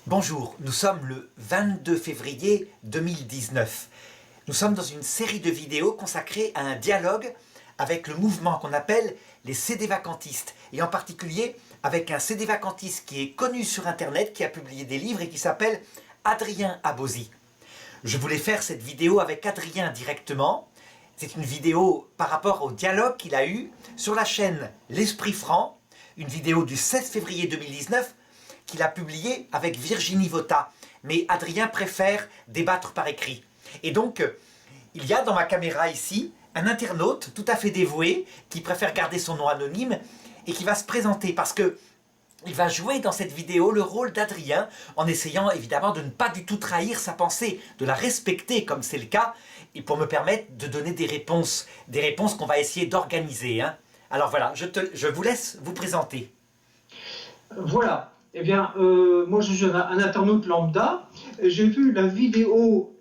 Bonjour, nous sommes le 22 février 2019. Nous sommes dans une série de vidéos consacrées à un dialogue avec le mouvement qu'on appelle les cédévacantistes, et en particulier avec un cédévacantiste qui est connu sur internet, qui a publié des livres et qui s'appelle Adrien Abosi. Je voulais faire cette vidéo avec Adrien directement. C'est une vidéo par rapport au dialogue qu'il a eu sur la chaîne L'Esprit Franc, une vidéo du 16 février 2019 qu'il a publiée avec Virginie Vota. Mais Adrien préfère débattre par écrit. Et donc, il y a dans ma caméra ici un internaute tout à fait dévoué qui préfère garder son nom anonyme et qui va se présenter parce que il va jouer dans cette vidéo le rôle d'Adrien en essayant évidemment de ne pas du tout trahir sa pensée, de la respecter comme c'est le cas, et pour me permettre de donner des réponses qu'on va essayer d'organiser. Alors voilà, je vous laisse vous présenter. Voilà, eh bien, moi je suis un internaute lambda, j'ai vu la vidéo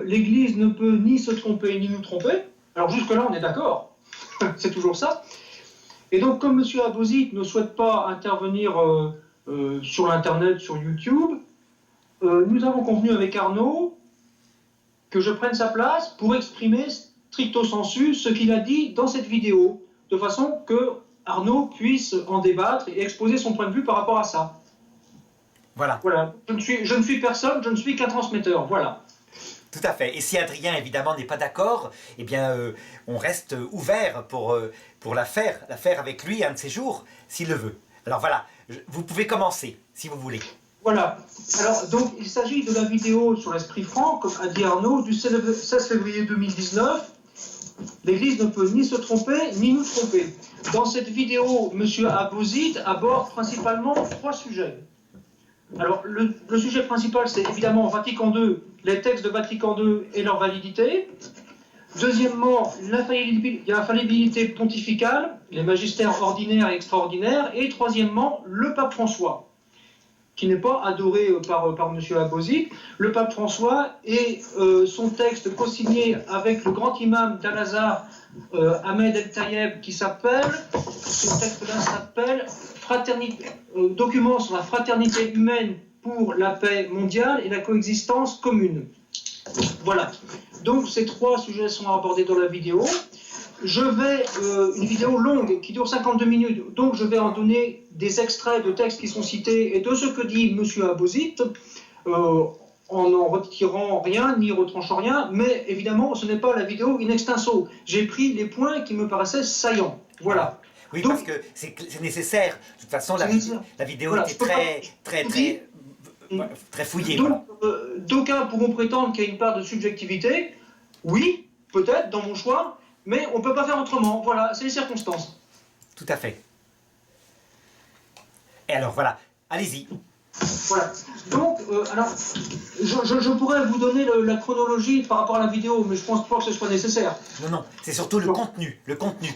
l'Église ne peut ni se tromper ni nous tromper. Alors jusque-là on est d'accord, c'est toujours ça. Et donc comme M. Abosi ne souhaite pas intervenir sur l'internet, sur YouTube, nous avons convenu avec Arnaud que je prenne sa place pour exprimer stricto sensu ce qu'il a dit dans cette vidéo, de façon que Arnaud puisse en débattre et exposer son point de vue par rapport à ça. Voilà. Voilà. Je ne suis personne, je ne suis qu'un transmetteur, voilà. Tout à fait. Et si Adrien, évidemment, n'est pas d'accord, eh bien, on reste ouvert pour la faire avec lui un de ces jours, s'il le veut. Alors voilà, vous pouvez commencer, si vous voulez. Voilà. Alors, donc, il s'agit de la vidéo sur l'Esprit Franc, comme a dit Arnaud, du 16 février 2019. L'Église ne peut ni se tromper, ni nous tromper. Dans cette vidéo, M. Abosi aborde principalement trois sujets. Alors, le sujet principal, c'est évidemment Vatican II, les textes de Vatican II et leur validité. Deuxièmement, l'infaillibilité pontificale, les magistères ordinaires et extraordinaires. Et troisièmement, le pape François, qui n'est pas adoré par M. Abosi. Le pape François et son texte co-signé avec le grand imam d'Al-Azhar, Ahmed El-Tayeb, qui s'appelle, ce texte-là s'appelle document sur la fraternité humaine pour la paix mondiale et la coexistence commune. Voilà. Donc ces trois sujets sont abordés dans la vidéo. Une vidéo longue qui dure 52 minutes, donc je vais en donner des extraits de textes qui sont cités et de ce que dit M. Abosi, en n'en retirant rien, ni retranchant rien, mais évidemment ce n'est pas la vidéo in extenso. J'ai pris les points qui me paraissaient saillants. Voilà. Oui, donc, parce que c'est nécessaire. De toute façon, la vidéo voilà, était très fouillée. Donc, d'aucuns pourront prétendre qu'il y a une part de subjectivité. Oui, peut-être, dans mon choix, mais on ne peut pas faire autrement. Voilà, c'est les circonstances. Tout à fait. Et alors, voilà, allez-y. Voilà. Donc, alors, je pourrais vous donner la chronologie par rapport à la vidéo, mais je ne pense pas que ce soit nécessaire. Non, c'est surtout le contenu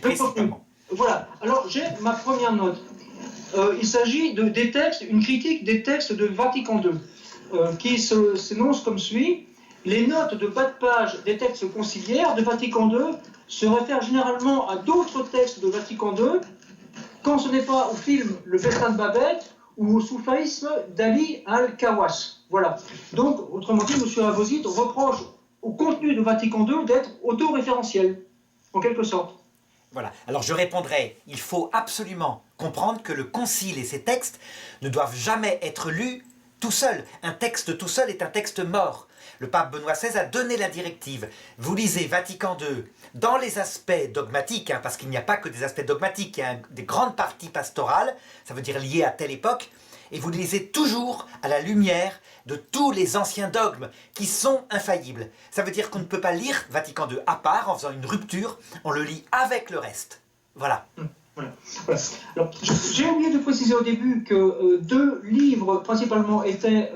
principalement. Voilà. Alors, j'ai ma première note. Il s'agit des textes, une critique des textes de Vatican II, qui s'énonce comme suit. Les notes de bas de page des textes conciliaires de Vatican II se réfèrent généralement à d'autres textes de Vatican II, quand ce n'est pas au film Le Festin de Babette ou au soufisme d'Ali al-Kawash. Voilà. Donc, autrement dit, M. Abosi reproche au contenu de Vatican II d'être autoréférentiel, en quelque sorte. Voilà. Alors je répondrai, il faut absolument comprendre que le concile et ses textes ne doivent jamais être lus tout seul. Un texte tout seul est un texte mort. Le pape Benoît XVI a donné la directive. Vous lisez Vatican II dans les aspects dogmatiques, parce qu'il n'y a pas que des aspects dogmatiques, il y a des grandes parties pastorales, ça veut dire liées à telle époque, et vous lisez toujours à la lumière de tous les anciens dogmes qui sont infaillibles. Ça veut dire qu'on ne peut pas lire Vatican II à part en faisant une rupture, on le lit avec le reste. Voilà. Voilà. Alors, j'ai oublié de préciser au début que deux livres principalement étaient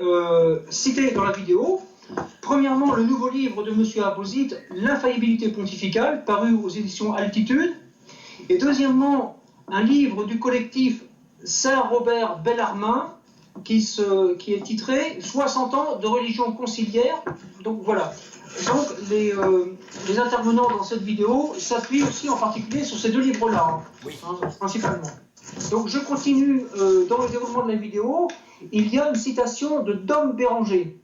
cités dans la vidéo. Premièrement, le nouveau livre de M. Abosi, L'infaillibilité pontificale, paru aux éditions Altitude. Et deuxièmement, un livre du collectif Saint-Robert Bellarmin, qui est titré 60 ans de religion conciliaire. Donc voilà. Donc les intervenants dans cette vidéo s'appuient aussi en particulier sur ces deux livres-là, oui. Principalement. Donc je continue dans le développement de la vidéo. Il y a une citation de Dom Béranger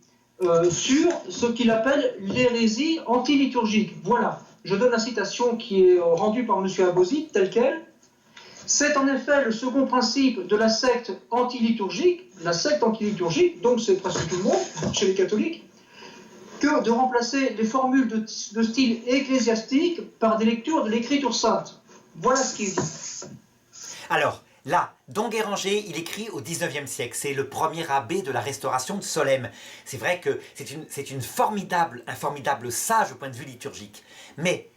sur ce qu'il appelle l'hérésie antiliturgique. Voilà, je donne la citation qui est rendue par M. Abozit, telle qu'elle. C'est en effet le second principe de la secte antiliturgique, donc c'est presque tout le monde chez les catholiques, que de remplacer les formules de style ecclésiastique par des lectures de l'écriture sainte. Voilà ce qu'il dit. Alors, là, Dom Guéranger, il écrit au 19e siècle. C'est le premier abbé de la restauration de Solesmes. C'est vrai que c'est un formidable sage au point de vue liturgique. Mais,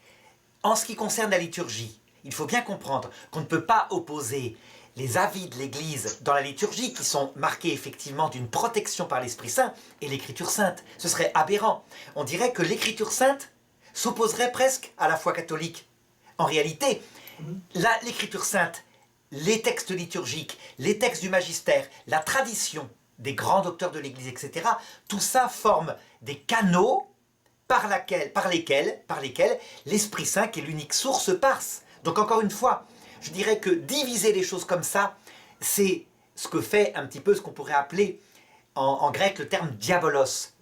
en ce qui concerne la liturgie, il faut bien comprendre qu'on ne peut pas opposer les avis de l'Église dans la liturgie, qui sont marqués effectivement d'une protection par l'Esprit Saint, et l'Écriture sainte. Ce serait aberrant. On dirait que l'Écriture sainte s'opposerait presque à la foi catholique. En réalité, l'Écriture sainte, les textes liturgiques, les textes du magistère, la tradition des grands docteurs de l'Église, etc., tout ça forme des canaux par lesquels l'Esprit Saint, qui est l'unique source, passe. Donc encore une fois, je dirais que diviser les choses comme ça, c'est ce que fait un petit peu ce qu'on pourrait appeler en grec le terme diabolos,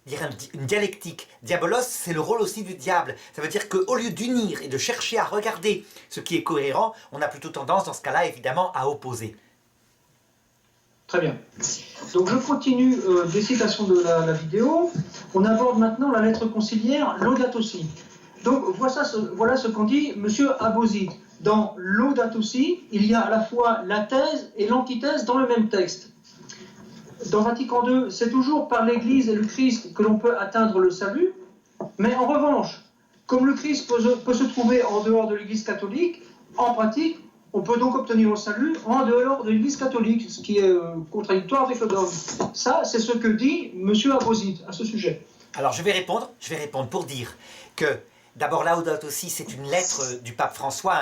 une dialectique. Diabolos, c'est le rôle aussi du diable. Ça veut dire qu'au lieu d'unir et de chercher à regarder ce qui est cohérent, on a plutôt tendance, dans ce cas-là, évidemment, à opposer. Très bien. Donc je continue des citations de la vidéo. On aborde maintenant la lettre conciliaire Laudato Si. Donc voilà ce qu'en dit M. Abozit. Dans Laudato Si, il y a à la fois la thèse et l'antithèse dans le même texte. Dans Vatican II, c'est toujours par l'Église et le Christ que l'on peut atteindre le salut, mais en revanche, comme le Christ peut se trouver en dehors de l'Église catholique, en pratique, on peut donc obtenir le salut en dehors de l'Église catholique, ce qui est contradictoire avec le dogme. Ça, c'est ce que dit M. Abozit à ce sujet. Alors je vais répondre pour dire que d'abord Laudato Si, c'est une lettre du pape François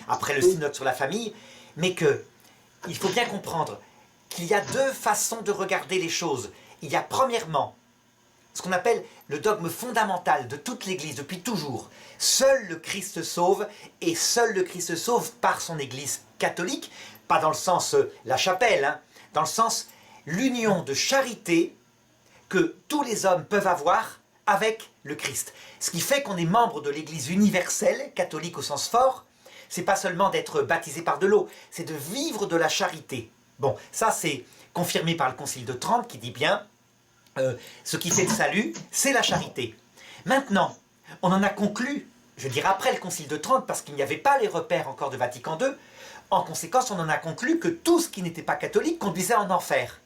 après le synode sur la famille, mais qu'il faut bien comprendre qu'il y a deux façons de regarder les choses. Il y a premièrement ce qu'on appelle le dogme fondamental de toute l'Église depuis toujours. Seul le Christ sauve, et seul le Christ sauve par son Église catholique, pas dans le sens la chapelle, dans le sens l'union de charité que tous les hommes peuvent avoir avec le Christ. Ce qui fait qu'on est membre de l'Église universelle, catholique au sens fort, c'est pas seulement d'être baptisé par de l'eau, c'est de vivre de la charité. Bon, ça c'est confirmé par le Concile de Trente qui dit bien ce qui fait le salut, c'est la charité. Maintenant, on en a conclu, je dirais après le Concile de Trente, parce qu'il n'y avait pas les repères encore de Vatican II, en conséquence on en a conclu que tout ce qui n'était pas catholique conduisait en enfer.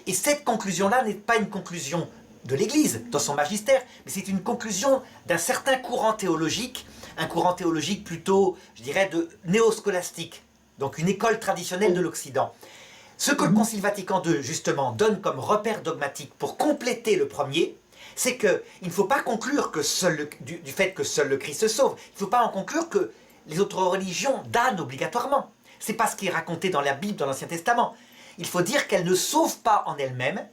Et cette conclusion-là n'est pas une conclusion de l'Église, dans son magistère, mais c'est une conclusion d'un certain courant théologique, un courant théologique plutôt, je dirais, de néoscolastique, donc une école traditionnelle de l'Occident. Ce que le Concile Vatican II, justement, donne comme repère dogmatique pour compléter le premier, c'est qu'il ne faut pas conclure que du fait que seul le Christ sauve, il ne faut pas en conclure que les autres religions damnent obligatoirement. Ce n'est pas ce qui est raconté dans la Bible, dans l'Ancien Testament. Il faut dire qu'elles ne sauvent pas en elles-mêmes,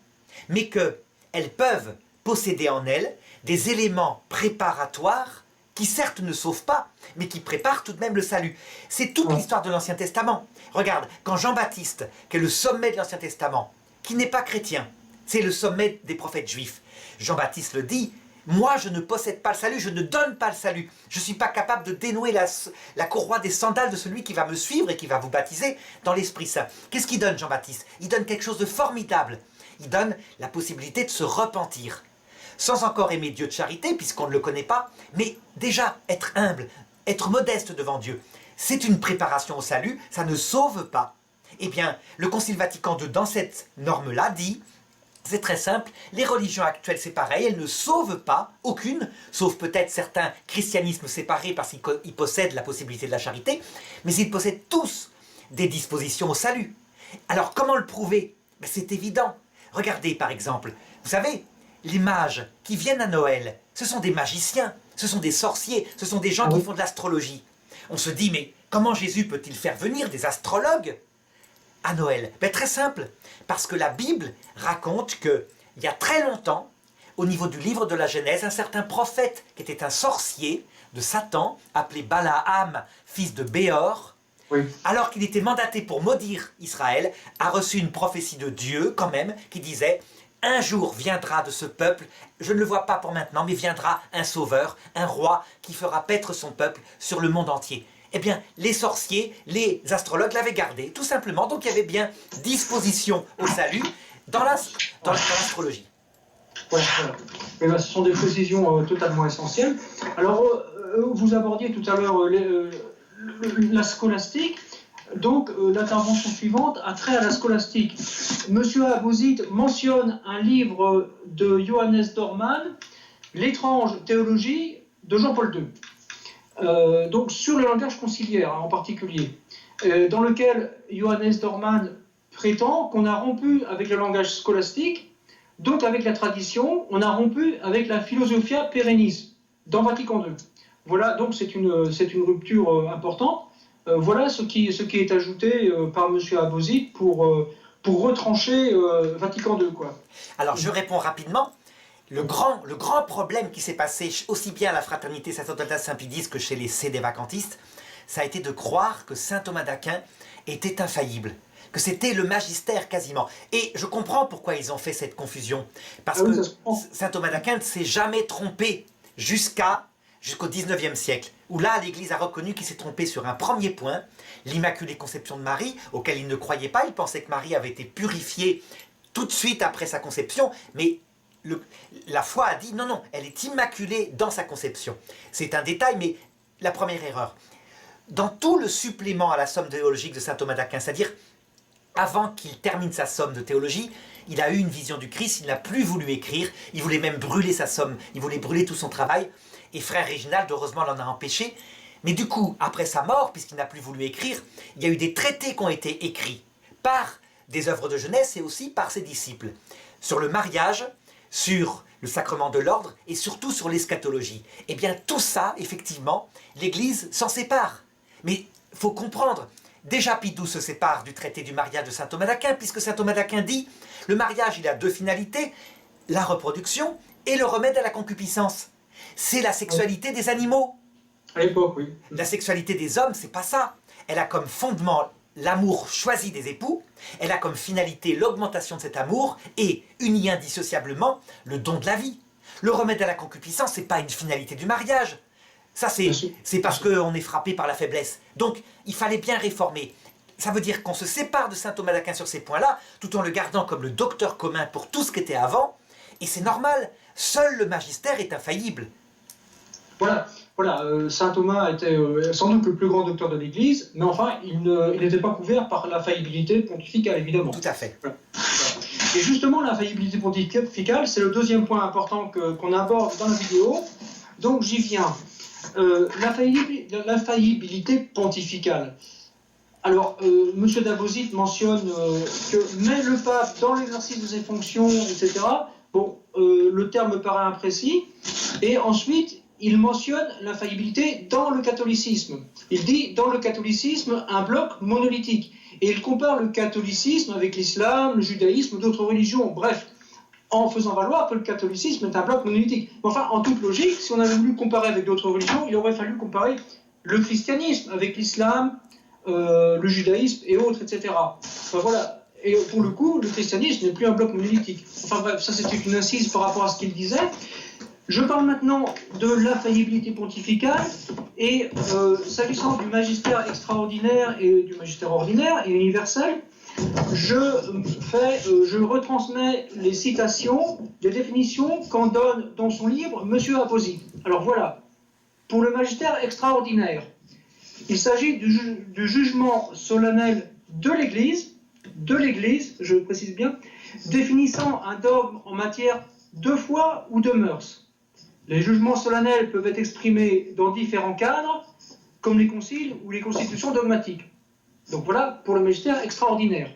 mais qu'elles peuvent posséder en elles des éléments préparatoires qui certes ne sauvent pas, mais qui préparent tout de même le salut. C'est toute l'histoire de l'Ancien Testament. Regarde, quand Jean-Baptiste, qui est le sommet de l'Ancien Testament, qui n'est pas chrétien, c'est le sommet des prophètes juifs, Jean-Baptiste le dit, moi je ne possède pas le salut, je ne donne pas le salut, je ne suis pas capable de dénouer la courroie des sandales de celui qui va me suivre et qui va vous baptiser dans l'Esprit Saint. Qu'est-ce qu'il donne Jean-Baptiste? Il donne quelque chose de formidable, il donne la possibilité de se repentir. Sans encore aimer Dieu de charité, puisqu'on ne le connaît pas, mais déjà être humble, être modeste devant Dieu. C'est une préparation au salut, ça ne sauve pas. Eh bien, le Concile Vatican II, dans cette norme-là, dit, c'est très simple, les religions actuelles, c'est pareil, elles ne sauvent pas, aucune, sauf peut-être certains christianismes séparés parce qu'ils possèdent la possibilité de la charité, mais ils possèdent tous des dispositions au salut. Alors, comment le prouver? Ben, c'est évident. Regardez, par exemple, vous savez, les mages qui viennent à Noël, ce sont des magiciens, ce sont des sorciers, ce sont des gens qui font de l'astrologie. On se dit, mais comment Jésus peut-il faire venir des astrologues à Noël? Ben, très simple, parce que la Bible raconte qu'il y a très longtemps, au niveau du livre de la Genèse, un certain prophète qui était un sorcier de Satan, appelé Balaam, fils de Béor, Oui. alors qu'il était mandaté pour maudire Israël, a reçu une prophétie de Dieu quand même, qui disait « Un jour viendra de ce peuple, je ne le vois pas pour maintenant, mais viendra un sauveur, un roi qui fera paître son peuple sur le monde entier. » Eh bien, les sorciers, les astrologues l'avaient gardé, tout simplement. Donc il y avait bien disposition au salut dans l'astrologie. Voilà, voilà. Et ben, ce sont des précisions totalement essentielles. Alors, vous abordiez tout à l'heure la scolastique. Donc, l'intervention suivante a trait à la scolastique. Monsieur Abozid mentionne un livre de Johannes Dorman, L'étrange théologie de Jean-Paul II. Donc, sur le langage conciliaire en particulier, dans lequel Johannes Dorman prétend qu'on a rompu avec le langage scolastique, donc avec la tradition, on a rompu avec la philosophia perennis dans Vatican II. Voilà, donc c'est une rupture importante. Voilà ce qui est ajouté par M. Abozid pour retrancher Vatican II, quoi. Alors je réponds rapidement. Le grand problème qui s'est passé aussi bien à la fraternité sacerdotale Saint-Pédis que chez les sédévacantistes, ça a été de croire que saint Thomas d'Aquin était infaillible, que c'était le magistère quasiment. Et je comprends pourquoi ils ont fait cette confusion. Parce que saint Thomas d'Aquin ne s'est jamais trompé jusqu'au XIXe siècle, où là, l'Église a reconnu qu'il s'est trompé sur un premier point, l'Immaculée Conception de Marie, auquel il ne croyait pas. Il pensait que Marie avait été purifiée tout de suite après sa conception, mais la foi a dit non, non, elle est immaculée dans sa conception. C'est un détail, mais la première erreur. Dans tout le supplément à la somme théologique de saint Thomas d'Aquin, c'est-à-dire avant qu'il termine sa somme de théologie, il a eu une vision du Christ, il n'a plus voulu écrire, il voulait même brûler sa somme, il voulait brûler tout son travail, et frère Réginald, heureusement, l'en a empêché. Mais du coup, après sa mort, puisqu'il n'a plus voulu écrire, il y a eu des traités qui ont été écrits par des œuvres de jeunesse et aussi par ses disciples, sur le mariage, sur le sacrement de l'ordre et surtout sur l'eschatologie. Eh bien, tout ça, effectivement, l'Église s'en sépare. Mais il faut comprendre, déjà Pie XII se sépare du traité du mariage de saint Thomas d'Aquin, puisque saint Thomas d'Aquin dit « Le mariage, il a deux finalités, la reproduction et le remède à la concupiscence. C'est la sexualité des animaux. » À l'époque, oui. La sexualité des hommes, c'est pas ça. Elle a comme fondement l'amour choisi des époux, elle a comme finalité l'augmentation de cet amour et, uni indissociablement, le don de la vie. Le remède à la concupiscence, c'est pas une finalité du mariage. Ça, c'est parce qu'on est frappé par la faiblesse. Donc, il fallait bien réformer. Ça veut dire qu'on se sépare de saint Thomas d'Aquin sur ces points-là, tout en le gardant comme le docteur commun pour tout ce qui était avant. Et c'est normal, seul le magistère est infaillible. Voilà, saint Thomas était sans doute le plus grand docteur de l'Église, mais enfin, il n'était pas couvert par la faillibilité pontificale, évidemment. Tout à fait. Voilà. Et justement, la faillibilité pontificale, c'est le deuxième point important qu'on aborde dans la vidéo. Donc, j'y viens. La faillibilité pontificale. Alors, M. Dabozit mentionne que met le pape dans l'exercice de ses fonctions, etc. Bon, le terme me paraît imprécis. Et ensuite, il mentionne l'infaillibilité dans le catholicisme. Il dit, dans le catholicisme, un bloc monolithique. Et il compare le catholicisme avec l'islam, le judaïsme, d'autres religions. Bref, en faisant valoir que le catholicisme est un bloc monolithique. Enfin, en toute logique, si on avait voulu comparer avec d'autres religions, il aurait fallu comparer le christianisme avec l'islam, le judaïsme et autres, etc. Enfin, voilà. Et pour le coup, le christianisme n'est plus un bloc monolithique. Enfin bref, ça c'était une incise par rapport à ce qu'il disait. Je parle maintenant de l'infaillibilité pontificale et s'agissant du magistère extraordinaire et du magistère ordinaire et universel, je retransmets les citations, les définitions qu'en donne dans son livre M. Abozid. Alors voilà, pour le magistère extraordinaire, il s'agit du jugement solennel de l'Église, je précise bien, définissant un dogme en matière de foi ou de mœurs. Les jugements solennels peuvent être exprimés dans différents cadres, comme les conciles ou les constitutions dogmatiques. Donc voilà pour le magistère extraordinaire.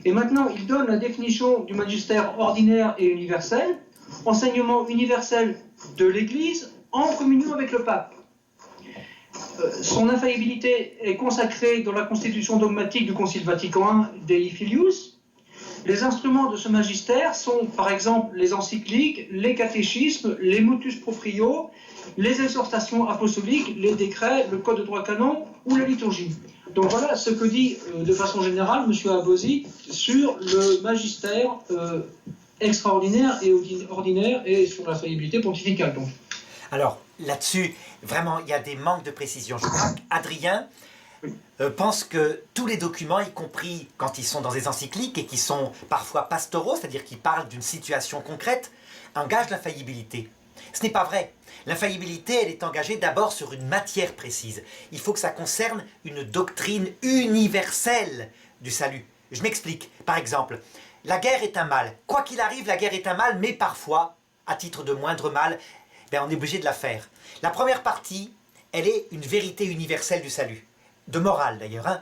Et maintenant, il donne la définition du magistère ordinaire et universel, enseignement universel de l'Église en communion avec le pape. Son infaillibilité est consacrée dans la constitution dogmatique du Concile Vatican I, Dei Filius. Les instruments de ce magistère sont, par exemple, les encycliques, les catéchismes, les motus proprio, les exhortations apostoliques, les décrets, le code de droit canon ou la liturgie. Donc voilà ce que dit de façon générale M. Abosit sur le magistère extraordinaire et ordinaire et sur la faillibilité pontificale. Donc. Alors là-dessus, vraiment, il y a des manques de précision. Je crois qu'Adrien pense que tous les documents, y compris quand ils sont dans des encycliques et qui sont parfois pastoraux, c'est-à-dire qui parlent d'une situation concrète, engagent la faillibilité. Ce n'est pas vrai. L'infaillibilité, elle est engagée d'abord sur une matière précise. Il faut que ça concerne une doctrine universelle du salut. Je m'explique. Par exemple, la guerre est un mal. Quoi qu'il arrive, la guerre est un mal, mais parfois, à titre de moindre mal, on est obligé de la faire. La première partie, elle est une vérité universelle du salut. De morale d'ailleurs. Hein.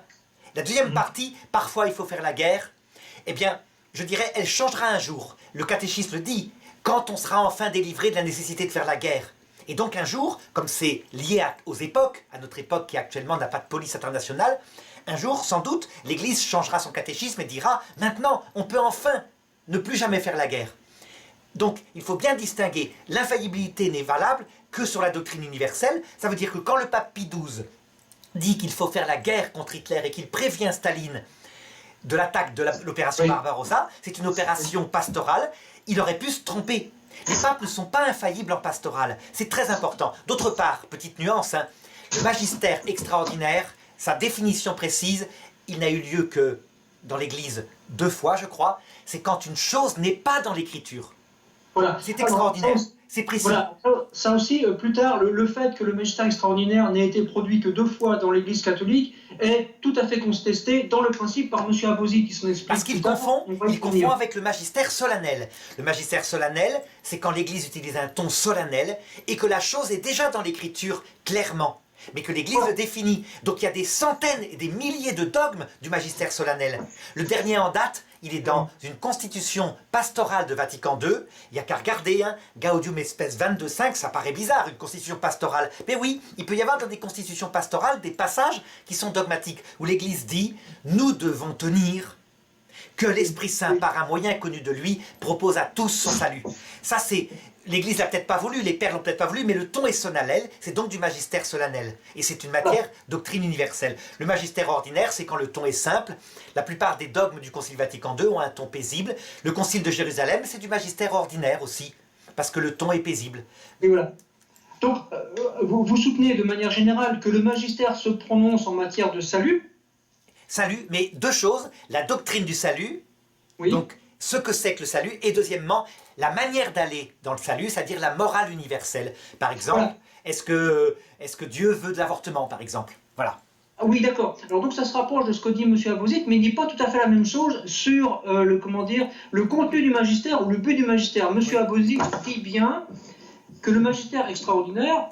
La deuxième partie, parfois il faut faire la guerre. Eh bien, je dirais, elle changera un jour. Le catéchisme le dit, quand on sera enfin délivré de la nécessité de faire la guerre. Et donc un jour, comme c'est lié aux époques, à notre époque qui actuellement n'a pas de police internationale, un jour, sans doute, l'Église changera son catéchisme et dira « Maintenant, on peut enfin ne plus jamais faire la guerre ». Donc, il faut bien distinguer, l'infaillibilité n'est valable que sur la doctrine universelle. Ça veut dire que quand le pape Pie XII dit qu'il faut faire la guerre contre Hitler et qu'il prévient Staline de l'attaque de l'opération Barbarossa, c'est une opération pastorale, il aurait pu se tromper. Les papes ne sont pas infaillibles en pastoral, c'est très important. D'autre part, petite nuance, hein, le magistère extraordinaire, sa définition précise, il n'a eu lieu que dans l'Église 2 fois, je crois, c'est quand une chose n'est pas dans l'Écriture. Voilà. C'est extraordinaire, c'est précis. Voilà. Ça aussi, plus tard, le fait que le magistère extraordinaire n'ait été produit que 2 fois dans l'Église catholique est tout à fait contesté dans le principe par M. Abosit qui s'en explique. Parce qu'il confond avec le magistère solennel. Le magistère solennel, c'est quand l'Église utilise un ton solennel et que la chose est déjà dans l'Écriture clairement, mais que l'Église le définit. Donc il y a des centaines et des milliers de dogmes du magistère solennel. Le dernier en date, il est dans une constitution pastorale de Vatican II. Il n'y a qu'à regarder, hein, Gaudium et Spes 22.5, ça paraît bizarre, une constitution pastorale. Mais oui, il peut y avoir dans des constitutions pastorales des passages qui sont dogmatiques, où l'Église dit « Nous devons tenir que l'Esprit Saint, par un moyen connu de lui, propose à tous son salut. » Ça, c'est... L'Église l'a peut-être pas voulu, les pères l'ont peut-être pas voulu, mais le ton est solennel, c'est donc du magistère solennel. Et c'est une matière doctrine universelle. Le magistère ordinaire, c'est quand le ton est simple. La plupart des dogmes du Concile Vatican II ont un ton paisible. Le Concile de Jérusalem, c'est du magistère ordinaire aussi, parce que le ton est paisible. Et voilà. Donc, vous soutenez de manière générale que le magistère se prononce en matière de salut. Salut, mais 2 choses. La doctrine du salut, oui. Donc ce que c'est que le salut, et deuxièmement, la manière d'aller dans le salut, c'est-à-dire la morale universelle. Par exemple, voilà. Est-ce que Dieu veut de l'avortement, par exemple? Voilà. Ah oui, d'accord. Alors donc ça se rapproche de ce que dit M. Abosit, mais il ne dit pas tout à fait la même chose sur le contenu du magistère ou le but du magistère. M. Abosit dit bien que le magistère extraordinaire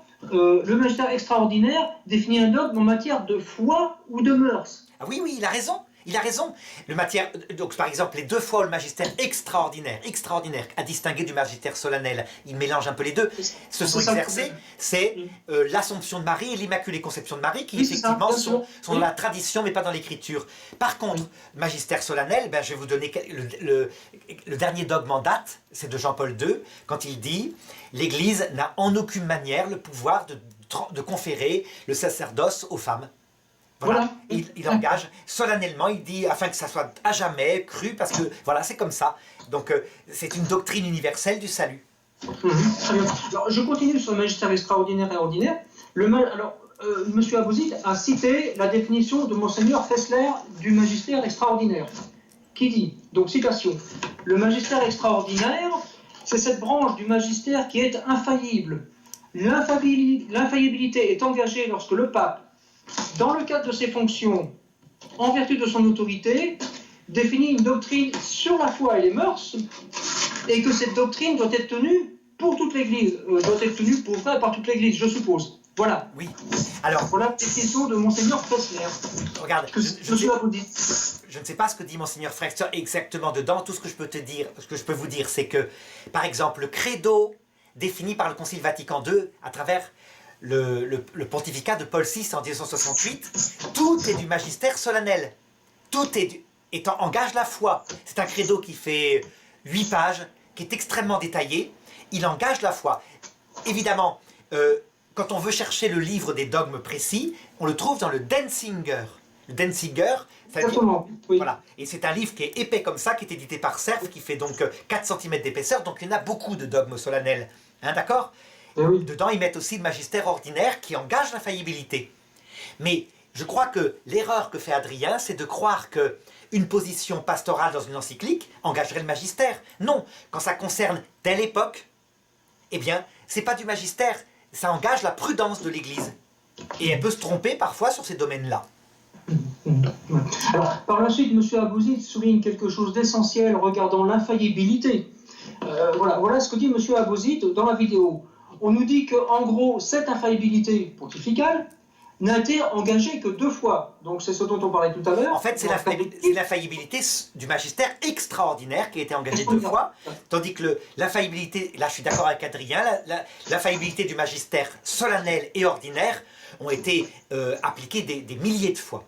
définit un dogme en matière de foi ou de mœurs. Ah oui, il a raison. Il a raison. Donc, par exemple, les 2 fois où le magistère extraordinaire, a distingué du magistère solennel, il mélange un peu les deux, se sont exercés, c'est l'Assomption de Marie et l'Immaculée Conception de Marie, qui effectivement sont dans la tradition, mais pas dans l'Écriture. Par contre, magistère solennel, je vais vous donner le dernier dogme en date, c'est de Jean-Paul II, quand il dit « L'Église n'a en aucune manière le pouvoir de conférer le sacerdoce aux femmes ». Voilà, il engage solennellement, il dit afin que ça soit à jamais cru, parce que voilà, c'est comme ça. Donc c'est une doctrine universelle du salut. Très bien. Alors, je continue sur le magistère extraordinaire et ordinaire. M. Abosit a cité la définition de Monseigneur Fessler du magistère extraordinaire, qui dit, donc citation, « Le magistère extraordinaire, c'est cette branche du magistère qui est infaillible. L'infaillibilité est engagée lorsque le pape, dans le cadre de ses fonctions, en vertu de son autorité, définit une doctrine sur la foi et les mœurs, et que cette doctrine doit être tenue pour toute l'Église, doit être tenue pour vrai par toute l'Église, je suppose. Voilà. Oui. Alors, voilà la définition de Monseigneur Fessler. Regarde, je ne sais pas ce que dit Monseigneur Fessler exactement dedans. Tout ce que je peux vous dire, c'est que, par exemple, le credo défini par le Concile Vatican II à travers le pontificat de Paul VI en 1968, tout est du magistère solennel. Tout engage la foi. C'est un credo qui fait 8 pages, qui est extrêmement détaillé. Il engage la foi. Évidemment, quand on veut chercher le livre des dogmes précis, on le trouve dans le Denzinger. le Denzinger. Exactement, oui. Voilà. Et c'est un livre qui est épais comme ça, qui est édité par Cerf, qui fait donc 4 cm d'épaisseur, donc il y en a beaucoup de dogmes solennels. Hein, d'accord? Oui. Dedans, ils mettent aussi le magistère ordinaire qui engage l'infaillibilité. Mais je crois que l'erreur que fait Adrien, c'est de croire que une position pastorale dans une encyclique engagerait le magistère. Non, quand ça concerne telle époque, eh bien, c'est pas du magistère, ça engage la prudence de l'Église. Et elle peut se tromper parfois sur ces domaines-là. Alors, par la suite, M. Abouzid souligne quelque chose d'essentiel regardant l'infaillibilité. Voilà ce que dit M. Abouzid dans la vidéo. On nous dit qu'en gros, cette infaillibilité pontificale n'a été engagée que 2 fois. Donc c'est ce dont on parlait tout à l'heure. En fait, c'est l'infaillibilité du magistère extraordinaire qui a été engagée 2 fois, tandis que l'infaillibilité, là je suis d'accord avec Adrien, l'infaillibilité du magistère solennel et ordinaire ont été appliquées des milliers de fois.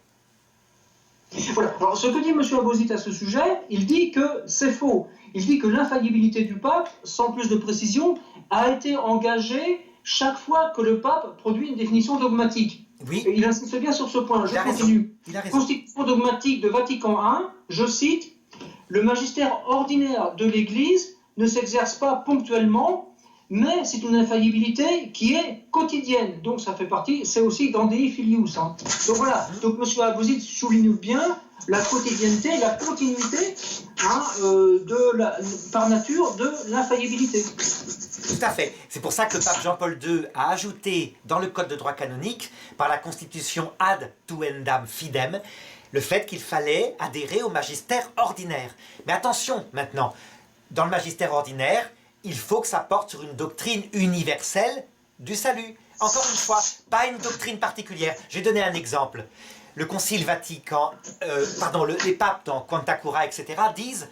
Voilà. Alors, ce que dit M. Abouzid à ce sujet, il dit que c'est faux. Il dit que l'infaillibilité du pape, sans plus de précision, a été engagée chaque fois que le pape produit une définition dogmatique. Oui. Et il insiste bien sur ce point. Je continue. Constitution dogmatique de Vatican I, je cite, « Le magistère ordinaire de l'Église ne s'exerce pas ponctuellement, mais c'est une infaillibilité qui est quotidienne. » Donc ça fait partie, c'est aussi dans Dei Filius. Hein. Donc voilà, donc M. Abouzid souligne bien la quotidienneté, la continuité par nature de l'infaillibilité. Tout à fait. C'est pour ça que le pape Jean-Paul II a ajouté dans le code de droit canonique, par la constitution ad tuendam fidem, le fait qu'il fallait adhérer au magistère ordinaire. Mais attention maintenant, dans le magistère ordinaire, il faut que ça porte sur une doctrine universelle du salut. Encore une fois, pas une doctrine particulière. Je vais donner un exemple. Le Concile Vatican, les papes dans Quanta Cura, etc., disent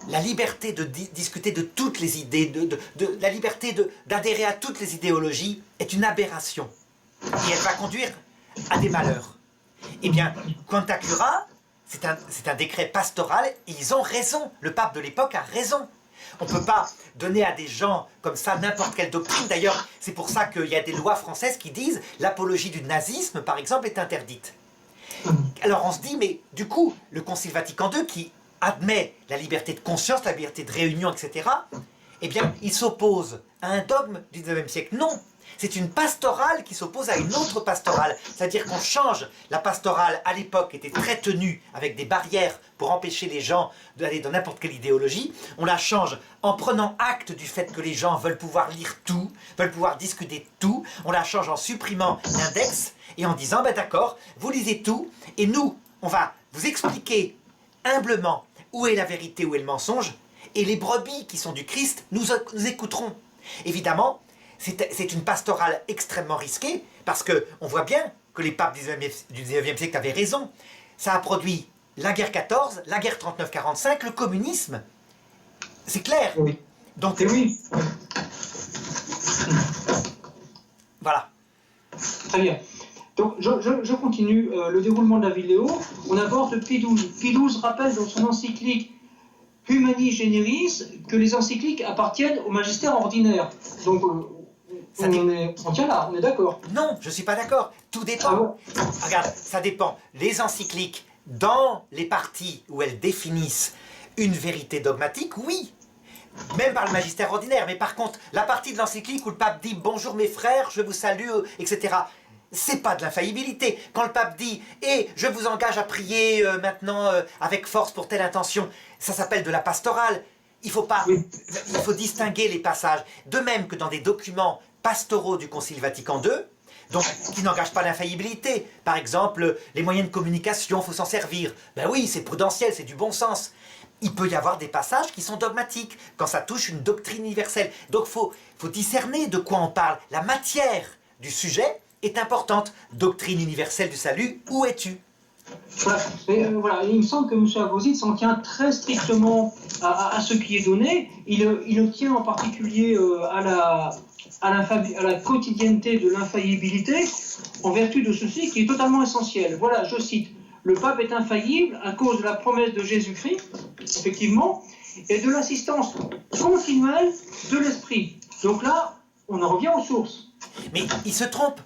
la liberté de discuter de toutes les idées, la liberté d'adhérer à toutes les idéologies est une aberration. Et elle va conduire à des malheurs. Eh bien, Quanta Cura, c'est un décret pastoral, et ils ont raison. Le pape de l'époque a raison. On ne peut pas donner à des gens comme ça n'importe quelle doctrine. D'ailleurs, c'est pour ça qu'il y a des lois françaises qui disent l'apologie du nazisme, par exemple, est interdite. Alors on se dit, mais du coup, le Concile Vatican II, qui admet la liberté de conscience, la liberté de réunion, etc., eh bien, il s'oppose à un dogme du XIXe siècle. Non, c'est une pastorale qui s'oppose à une autre pastorale. C'est-à-dire qu'on change la pastorale, à l'époque, était très tenue, avec des barrières pour empêcher les gens d'aller dans n'importe quelle idéologie. On la change en prenant acte du fait que les gens veulent pouvoir lire tout, veulent pouvoir discuter tout. On la change en supprimant l'index et en disant, ben d'accord, vous lisez tout, et nous, on va vous expliquer humblement où est la vérité, où est le mensonge, et les brebis qui sont du Christ nous écouteront. Évidemment, c'est une pastorale extrêmement risquée, parce qu'on voit bien que les papes du XIXe siècle avaient raison. Ça a produit la guerre 14, la guerre 39-45, le communisme. C'est clair. Oui. Donc, oui. Voilà. Très bien. Donc, je continue le déroulement de la vidéo. On aborde Pie XII. Pie XII rappelle dans son encyclique Humani Generis que les encycliques appartiennent au magistère ordinaire. Donc, on tient là, on est d'accord. Non, je ne suis pas d'accord. Tout dépend. Ah bon? Regarde, ça dépend. Les encycliques, dans les parties où elles définissent une vérité dogmatique, oui. Même par le magistère ordinaire. Mais par contre, la partie de l'encyclique où le pape dit « Bonjour mes frères, je vous salue », etc., c'est pas de l'infaillibilité. Quand le pape dit « Et je vous engage à prier maintenant avec force pour telle intention », ça s'appelle de la pastorale. Il faut distinguer les passages. De même que dans des documents pastoraux du Concile Vatican II, donc qui n'engagent pas l'infaillibilité. Par exemple, les moyens de communication, il faut s'en servir. Ben oui, c'est prudentiel, c'est du bon sens. Il peut y avoir des passages qui sont dogmatiques, quand ça touche une doctrine universelle. Donc il faut discerner de quoi on parle. La matière du sujet est importante. Doctrine universelle du salut, où es-tu? Voilà. Il me semble que M. Abouzid s'en tient très strictement à ce qui est donné. Il tient en particulier à la quotidienneté de l'infaillibilité, en vertu de ceci qui est totalement essentiel. Voilà, je cite, « Le pape est infaillible à cause de la promesse de Jésus-Christ, effectivement, et de l'assistance continuelle de l'Esprit. » Donc là, on en revient aux sources. Mais il se trompe.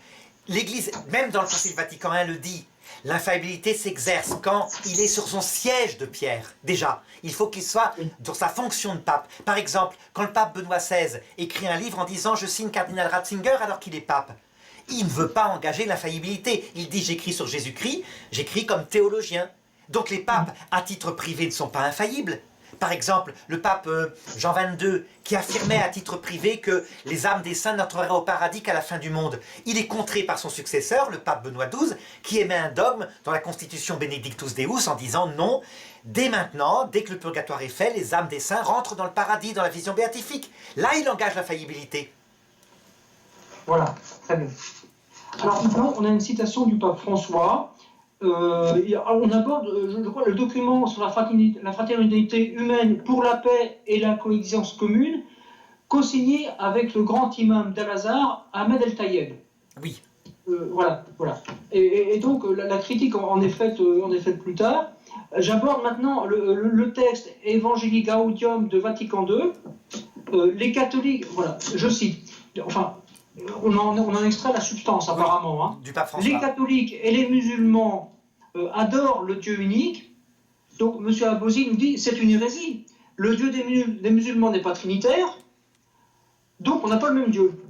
L'Église, même dans le Concile Vatican I, le dit. L'infaillibilité s'exerce quand il est sur son siège de pierre. Déjà, il faut qu'il soit dans sa fonction de pape. Par exemple, quand le pape Benoît XVI écrit un livre en disant « Je signe cardinal Ratzinger alors qu'il est pape », il ne veut pas engager l'infaillibilité. Il dit « J'écris sur Jésus-Christ, j'écris comme théologien ». Donc les papes, à titre privé, ne sont pas infaillibles. Par exemple, le pape Jean XXII, qui affirmait à titre privé que les âmes des saints n'entreraient au paradis qu'à la fin du monde. Il est contré par son successeur, le pape Benoît XII, qui émet un dogme dans la constitution Benedictus Deus en disant non, dès maintenant, dès que le purgatoire est fait, les âmes des saints rentrent dans le paradis, dans la vision béatifique. Là, il engage la faillibilité. Voilà, très bien. Alors maintenant, on a une citation du pape François. On aborde, je crois, le document sur la fraternité humaine pour la paix et la coexistence commune, co-signé avec le grand imam d'Al-Azhar, Ahmed El-Tayeb. Oui. Voilà. Et donc, la critique en est faite plus tard. J'aborde maintenant le texte Evangelii Gaudium de Vatican II. Les catholiques, voilà, je cite, enfin, on en extrait la substance apparemment. Hein. Du pape François. Les catholiques et les musulmans adorent le Dieu unique. Donc M. Abosi nous dit c'est une hérésie. Le Dieu des musulmans n'est pas trinitaire, donc on n'a pas le même Dieu.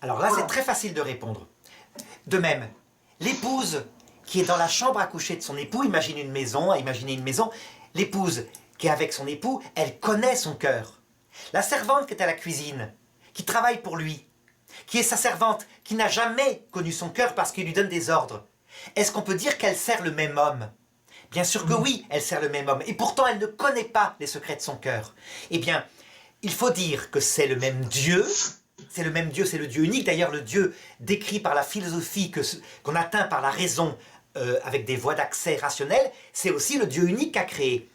Alors là, Voilà. c'est très facile de répondre. De même, l'épouse qui est dans la chambre à coucher de son époux, imaginez une maison, l'épouse qui est avec son époux, elle connaît son cœur. La servante qui est à la cuisine, qui travaille pour lui, qui est sa servante, qui n'a jamais connu son cœur parce qu'il lui donne des ordres. Est-ce qu'on peut dire qu'elle sert le même homme? Bien sûr que oui, elle sert le même homme. Et pourtant, elle ne connaît pas les secrets de son cœur. Eh bien, il faut dire que c'est le même Dieu. C'est le même Dieu, c'est le Dieu unique. D'ailleurs, le Dieu décrit par la philosophie qu'on atteint par la raison avec des voies d'accès rationnelles, c'est aussi le Dieu unique qu'a créé.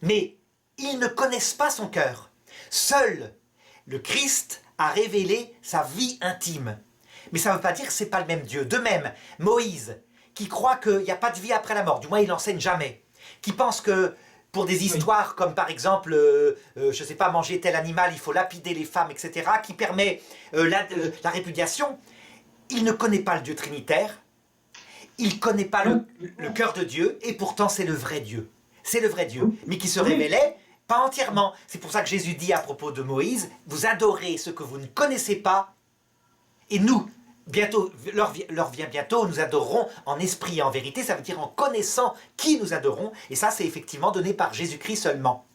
Mais ils ne connaissent pas son cœur. Seul le Christ a révélé sa vie intime. Mais ça ne veut pas dire que ce n'est pas le même Dieu. De même, Moïse, qui croit qu'il n'y a pas de vie après la mort, du moins il n'enseigne jamais, qui pense que pour des histoires comme par exemple, je ne sais pas, manger tel animal, il faut lapider les femmes, etc., qui permet la répudiation, il ne connaît pas le Dieu trinitaire, il ne connaît pas le cœur de Dieu, et pourtant c'est le vrai Dieu. C'est le vrai Dieu, mais qui se révélait pas entièrement. C'est pour ça que Jésus dit à propos de Moïse, vous adorez ce que vous ne connaissez pas, et nous, bientôt, l'heure vient bientôt, nous adorerons en esprit et en vérité, ça veut dire en connaissant qui nous adorons, et ça c'est effectivement donné par Jésus-Christ seulement.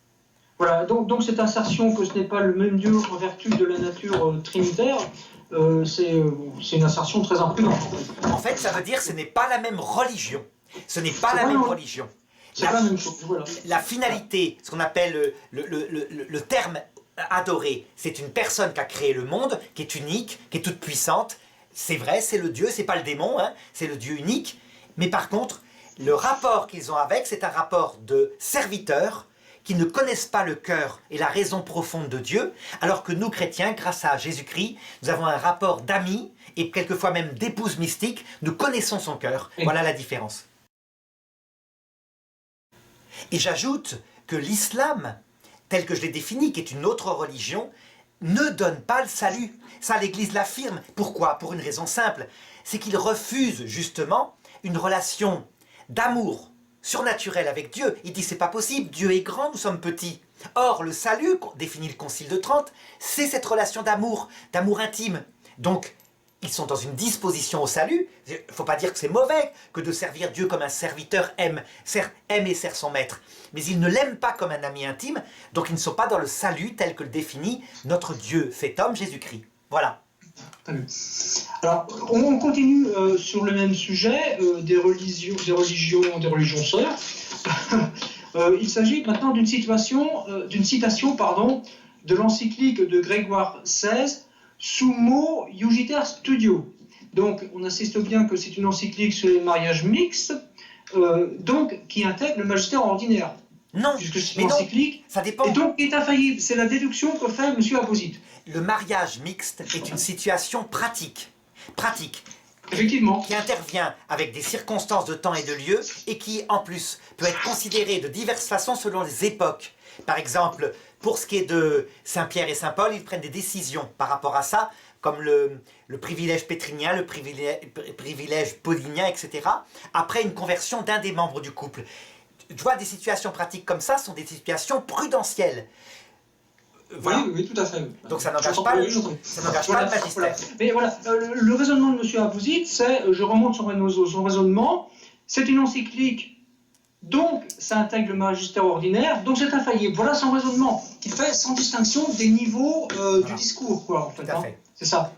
Voilà, donc cette assertion que ce n'est pas le même Dieu en vertu de la nature trinitaire, c'est une assertion très imprudente. En fait, ça veut dire que ce n'est pas la même religion. Ce n'est pas la même religion. C'est pas la même chose, voilà. La finalité, ce qu'on appelle le terme adoré, c'est une personne qui a créé le monde, qui est unique, qui est toute puissante. C'est vrai, c'est le Dieu, c'est pas le démon, hein, c'est le Dieu unique. Mais par contre, le rapport qu'ils ont avec, c'est un rapport de serviteurs qui ne connaissent pas le cœur et la raison profonde de Dieu, alors que nous, chrétiens, grâce à Jésus-Christ, nous avons un rapport d'amis et quelquefois même d'épouse mystique, nous connaissons son cœur. Voilà la différence. Et j'ajoute que l'islam, tel que je l'ai défini, qui est une autre religion, ne donne pas le salut. Ça, l'Église l'affirme. Pourquoi? Pour une raison simple. C'est qu'il refuse justement une relation d'amour surnaturel avec Dieu. Il dit c'est pas possible, Dieu est grand, nous sommes petits. Or, le salut, définit le Concile de Trente, c'est cette relation d'amour intime. Donc, ils sont dans une disposition au salut. Il ne faut pas dire que c'est mauvais que de servir Dieu comme un serviteur aime et sert son maître. Mais ils ne l'aiment pas comme un ami intime, donc ils ne sont pas dans le salut tel que le définit notre Dieu fait homme, Jésus-Christ. Voilà. Alors, on continue sur le même sujet des religions sœurs. Il s'agit maintenant d'une citation de l'encyclique de Grégoire XVI, Summo Iugiter Studio. Donc, on insiste bien que c'est une encyclique sur les mariages mixtes, donc qui intègre le magistère ordinaire. Non, puisque c'est mais une encyclique, ça dépend. Et donc est infaillible. C'est la déduction que fait M. Aposit. Le mariage mixte est une situation pratique, Effectivement, qui intervient avec des circonstances de temps et de lieu et qui, en plus, peut être considérée de diverses façons selon les époques. Par exemple, pour ce qui est de Saint-Pierre et Saint-Paul, ils prennent des décisions par rapport à ça comme le privilège pétrinien, le privilège paulinien, etc., après une conversion d'un des membres du couple. Tu vois, des situations pratiques comme ça sont des situations prudentielles. Voilà. Oui, tout à fait. Donc ça n'engage pas, pas le magistère. Voilà. Mais voilà, le raisonnement de M. Abouzid, c'est, je remonte son raisonnement, c'est une encyclique, donc ça intègre le magistère ordinaire, donc c'est infaillible. Voilà son raisonnement, qui fait sans distinction des niveaux du discours, quoi, en fait. Tout à fait. C'est ça.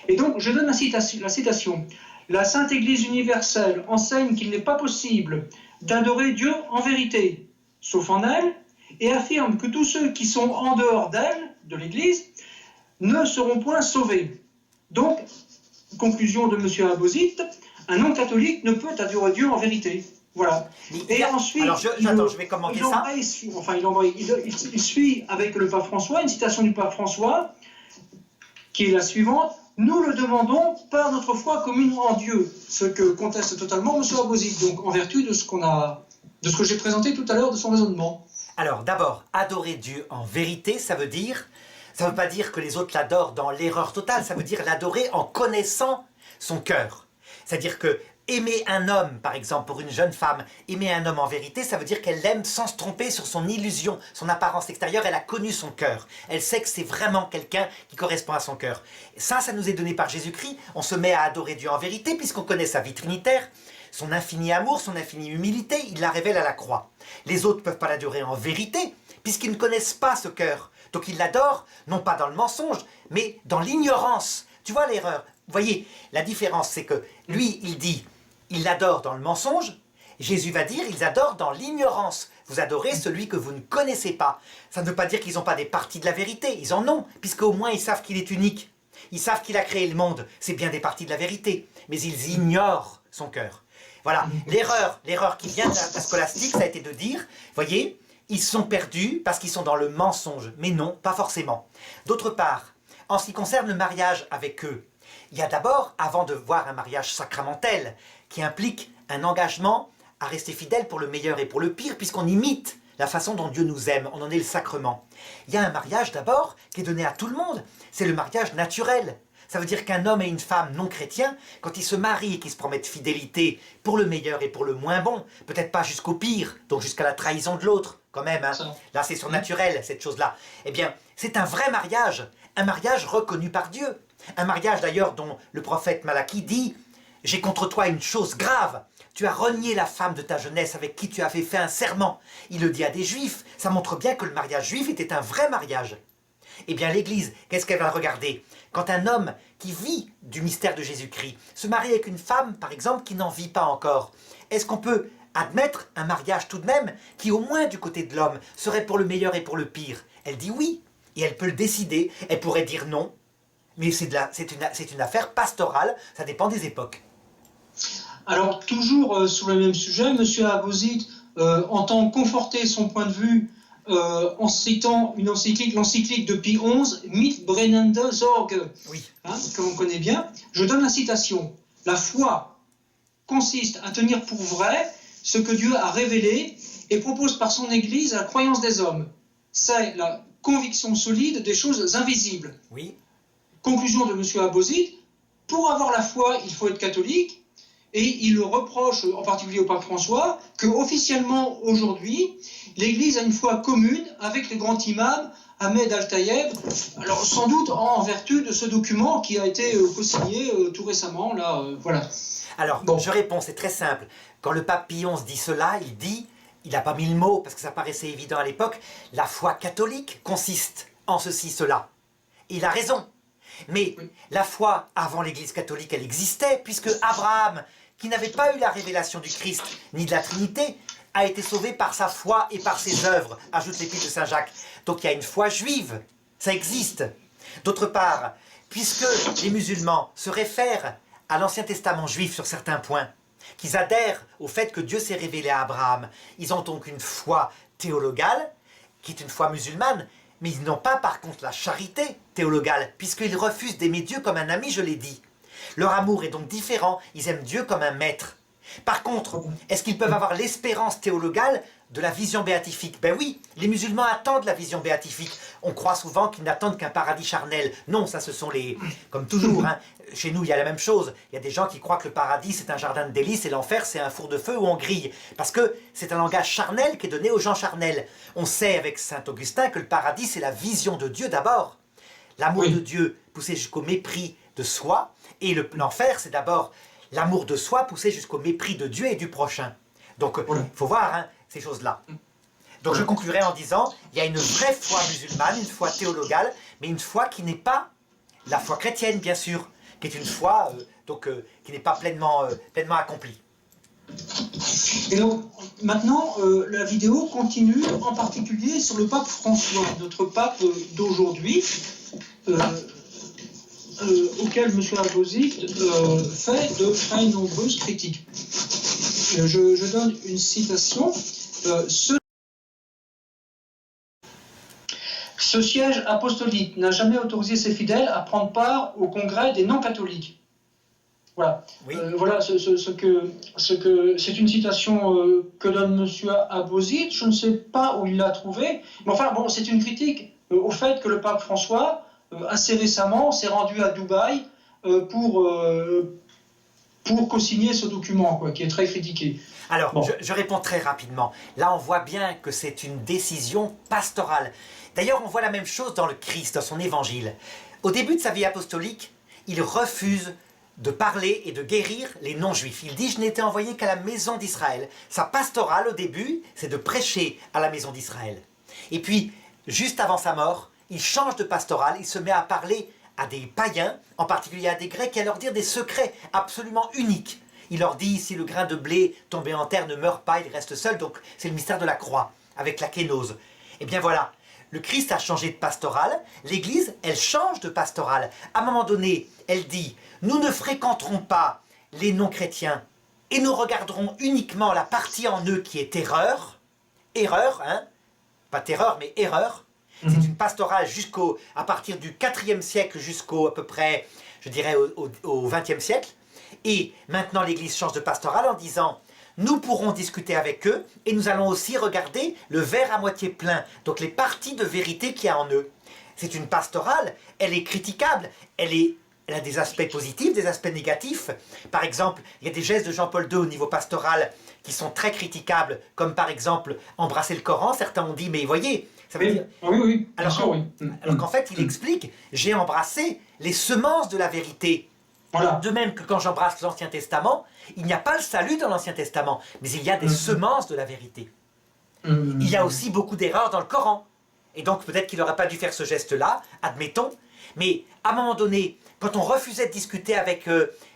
Et donc, je donne la citation. La Sainte Église universelle enseigne qu'il n'est pas possible d'adorer Dieu en vérité, sauf en elle, et affirme que tous ceux qui sont en dehors d'elle, de l'Église, ne seront point sauvés. Donc, conclusion de M. Abouzid, un non-catholique ne peut adorer Dieu en vérité. Voilà. Et ensuite, alors je vais commenter ça. Il suit avec le pape François, une citation du pape François, qui est la suivante. Nous le demandons par notre foi commune en Dieu, ce que conteste totalement M. Abouzid, donc en vertu de ce que j'ai présenté tout à l'heure de son raisonnement. Alors d'abord, adorer Dieu en vérité, ça veut pas dire que les autres l'adorent dans l'erreur totale, ça veut dire l'adorer en connaissant son cœur. C'est-à-dire que aimer un homme, par exemple, pour une jeune femme, aimer un homme en vérité, ça veut dire qu'elle l'aime sans se tromper sur son illusion, son apparence extérieure, elle a connu son cœur. Elle sait que c'est vraiment quelqu'un qui correspond à son cœur. Ça nous est donné par Jésus-Christ, on se met à adorer Dieu en vérité, puisqu'on connaît sa vie trinitaire, son infini amour, son infinie humilité, il la révèle à la croix. Les autres ne peuvent pas l'adorer en vérité, puisqu'ils ne connaissent pas ce cœur. Donc ils l'adorent, non pas dans le mensonge, mais dans l'ignorance. Tu vois l'erreur? Vous voyez, la différence, c'est que lui, il dit, il l'adore dans le mensonge. Jésus va dire, ils adorent dans l'ignorance. Vous adorez celui que vous ne connaissez pas. Ça ne veut pas dire qu'ils n'ont pas des parties de la vérité. Ils en ont, puisqu'au moins ils savent qu'il est unique. Ils savent qu'il a créé le monde. C'est bien des parties de la vérité. Mais ils ignorent son cœur. Voilà, l'erreur qui vient de la scolastique, ça a été de dire, voyez, ils sont perdus parce qu'ils sont dans le mensonge. Mais non, pas forcément. D'autre part, en ce qui concerne le mariage avec eux, il y a d'abord, avant de voir un mariage sacramentel, qui implique un engagement à rester fidèle pour le meilleur et pour le pire, puisqu'on imite la façon dont Dieu nous aime, on en est le sacrement. Il y a un mariage d'abord qui est donné à tout le monde, c'est le mariage naturel. Ça veut dire qu'un homme et une femme non chrétiens, quand ils se marient et qu'ils se promettent fidélité pour le meilleur et pour le moins bon, peut-être pas jusqu'au pire, donc jusqu'à la trahison de l'autre, quand même, hein. Là c'est surnaturel, cette chose-là. Eh bien, c'est un vrai mariage, un mariage reconnu par Dieu. Un mariage d'ailleurs dont le prophète Malachie dit « J'ai contre toi une chose grave, tu as renié la femme de ta jeunesse avec qui tu avais fait un serment. » Il le dit à des juifs, ça montre bien que le mariage juif était un vrai mariage. Eh bien l'Église, qu'est-ce qu'elle va regarder? Quand un homme qui vit du mystère de Jésus-Christ se marie avec une femme, par exemple, qui n'en vit pas encore, est-ce qu'on peut admettre un mariage tout de même qui, au moins du côté de l'homme, serait pour le meilleur et pour le pire? Elle dit oui, et elle peut le décider, elle pourrait dire non, mais c'est une affaire pastorale, ça dépend des époques. Alors, toujours sur le même sujet, M. Abouzid entend conforter son point de vue en citant une encyclique, l'encyclique de Pie XI, Mit brennende Sorge, oui. Que l'on connaît bien. Je donne la citation. La foi consiste à tenir pour vrai ce que Dieu a révélé et propose par son Église à la croyance des hommes. C'est la conviction solide des choses invisibles. Oui. Conclusion de M. Abouzid, pour avoir la foi, il faut être catholique, et il reproche, en particulier au pape François, que officiellement aujourd'hui, l'Église a une foi commune avec les grands imams Ahmed Al-Tayeb, alors sans doute en vertu de ce document qui a été co-signé tout récemment, là, voilà. Alors, bon. Je réponds, c'est très simple. Quand le pape Pie XI dit cela, il n'a pas mis le mot, parce que ça paraissait évident à l'époque, la foi catholique consiste en ceci, cela. Et il a raison. Mais oui. La foi avant l'Église catholique, elle existait, puisque Abraham, qui n'avait pas eu la révélation du Christ, ni de la Trinité, a été sauvé par sa foi et par ses œuvres, ajoute l'épître de Saint Jacques. Donc il y a une foi juive, ça existe. D'autre part, puisque les musulmans se réfèrent à l'Ancien Testament juif sur certains points, qu'ils adhèrent au fait que Dieu s'est révélé à Abraham, ils ont donc une foi théologale, qui est une foi musulmane, mais ils n'ont pas par contre la charité théologale, puisqu'ils refusent d'aimer Dieu comme un ami, je l'ai dit. Leur amour est donc différent, ils aiment Dieu comme un maître. Par contre, est-ce qu'ils peuvent avoir l'espérance théologale de la vision béatifique. Ben oui, les musulmans attendent la vision béatifique. On croit souvent qu'ils n'attendent qu'un paradis charnel. Non, ça ce sont les... Comme toujours, hein, chez nous il y a la même chose. Il y a des gens qui croient que le paradis c'est un jardin de délices et l'enfer c'est un four de feu où on grille. Parce que c'est un langage charnel qui est donné aux gens charnels. On sait avec saint Augustin que le paradis c'est la vision de Dieu d'abord. L'amour de Dieu poussé jusqu'au mépris de soi. Et l'enfer c'est d'abord l'amour de soi poussé jusqu'au mépris de Dieu et du prochain. Donc il faut voir hein, ces choses-là. Donc je conclurai en disant, il y a une vraie foi musulmane, une foi théologale, mais une foi qui n'est pas la foi chrétienne, bien sûr, qui est une foi qui n'est pas pleinement accomplie. Et donc, maintenant, la vidéo continue, en particulier sur le pape François, notre pape d'aujourd'hui, auquel M. Aposit fait de très nombreuses critiques. Je donne une citation. Ce siège apostolique n'a jamais autorisé ses fidèles à prendre part au congrès des non-catholiques. Voilà. Oui. Voilà c'est une citation que donne M. Aposit. Je ne sais pas où il l'a trouvée, mais enfin bon, c'est une critique au fait que le pape François, assez récemment, s'est rendu à Dubaï pour co-signer ce document, quoi, qui est très critiqué. Alors, bon. je réponds très rapidement. Là, on voit bien que c'est une décision pastorale. D'ailleurs, on voit la même chose dans le Christ, dans son évangile. Au début de sa vie apostolique, il refuse de parler et de guérir les non-juifs. Il dit « Je n'ai été envoyé qu'à la maison d'Israël ». Sa pastorale, au début, c'est de prêcher à la maison d'Israël. Et puis, juste avant sa mort, il change de pastorale, il se met à parler à des païens, en particulier à des Grecs, et à leur dire des secrets absolument uniques. Il leur dit, si le grain de blé tombé en terre ne meurt pas, il reste seul, donc c'est le mystère de la croix, avec la kénose. Et bien voilà, le Christ a changé de pastorale, l'Église, elle change de pastorale. À un moment donné, elle dit, nous ne fréquenterons pas les non-chrétiens, et nous regarderons uniquement la partie en eux qui est erreur, hein, pas terreur, mais erreur. C'est une pastorale à partir du 4e siècle jusqu'au à peu près, je dirais, au 20e siècle. Et maintenant l'Église change de pastorale en disant « Nous pourrons discuter avec eux et nous allons aussi regarder le verre à moitié plein, donc les parties de vérité qu'il y a en eux. » C'est une pastorale, elle est critiquable, elle a des aspects positifs, des aspects négatifs. Par exemple, il y a des gestes de Jean-Paul II au niveau pastoral qui sont très critiquables, comme par exemple embrasser le Coran. Certains ont dit « Mais voyez, ça veut dire... » Oui, alors qu'en fait, il explique « J'ai embrassé les semences de la vérité. » Voilà. De même que quand j'embrasse l'Ancien Testament, il n'y a pas le salut dans l'Ancien Testament, mais il y a des semences de la vérité. Il y a aussi beaucoup d'erreurs dans le Coran. Et donc peut-être qu'il n'aurait pas dû faire ce geste-là, admettons. Mais à un moment donné, quand on refusait de discuter avec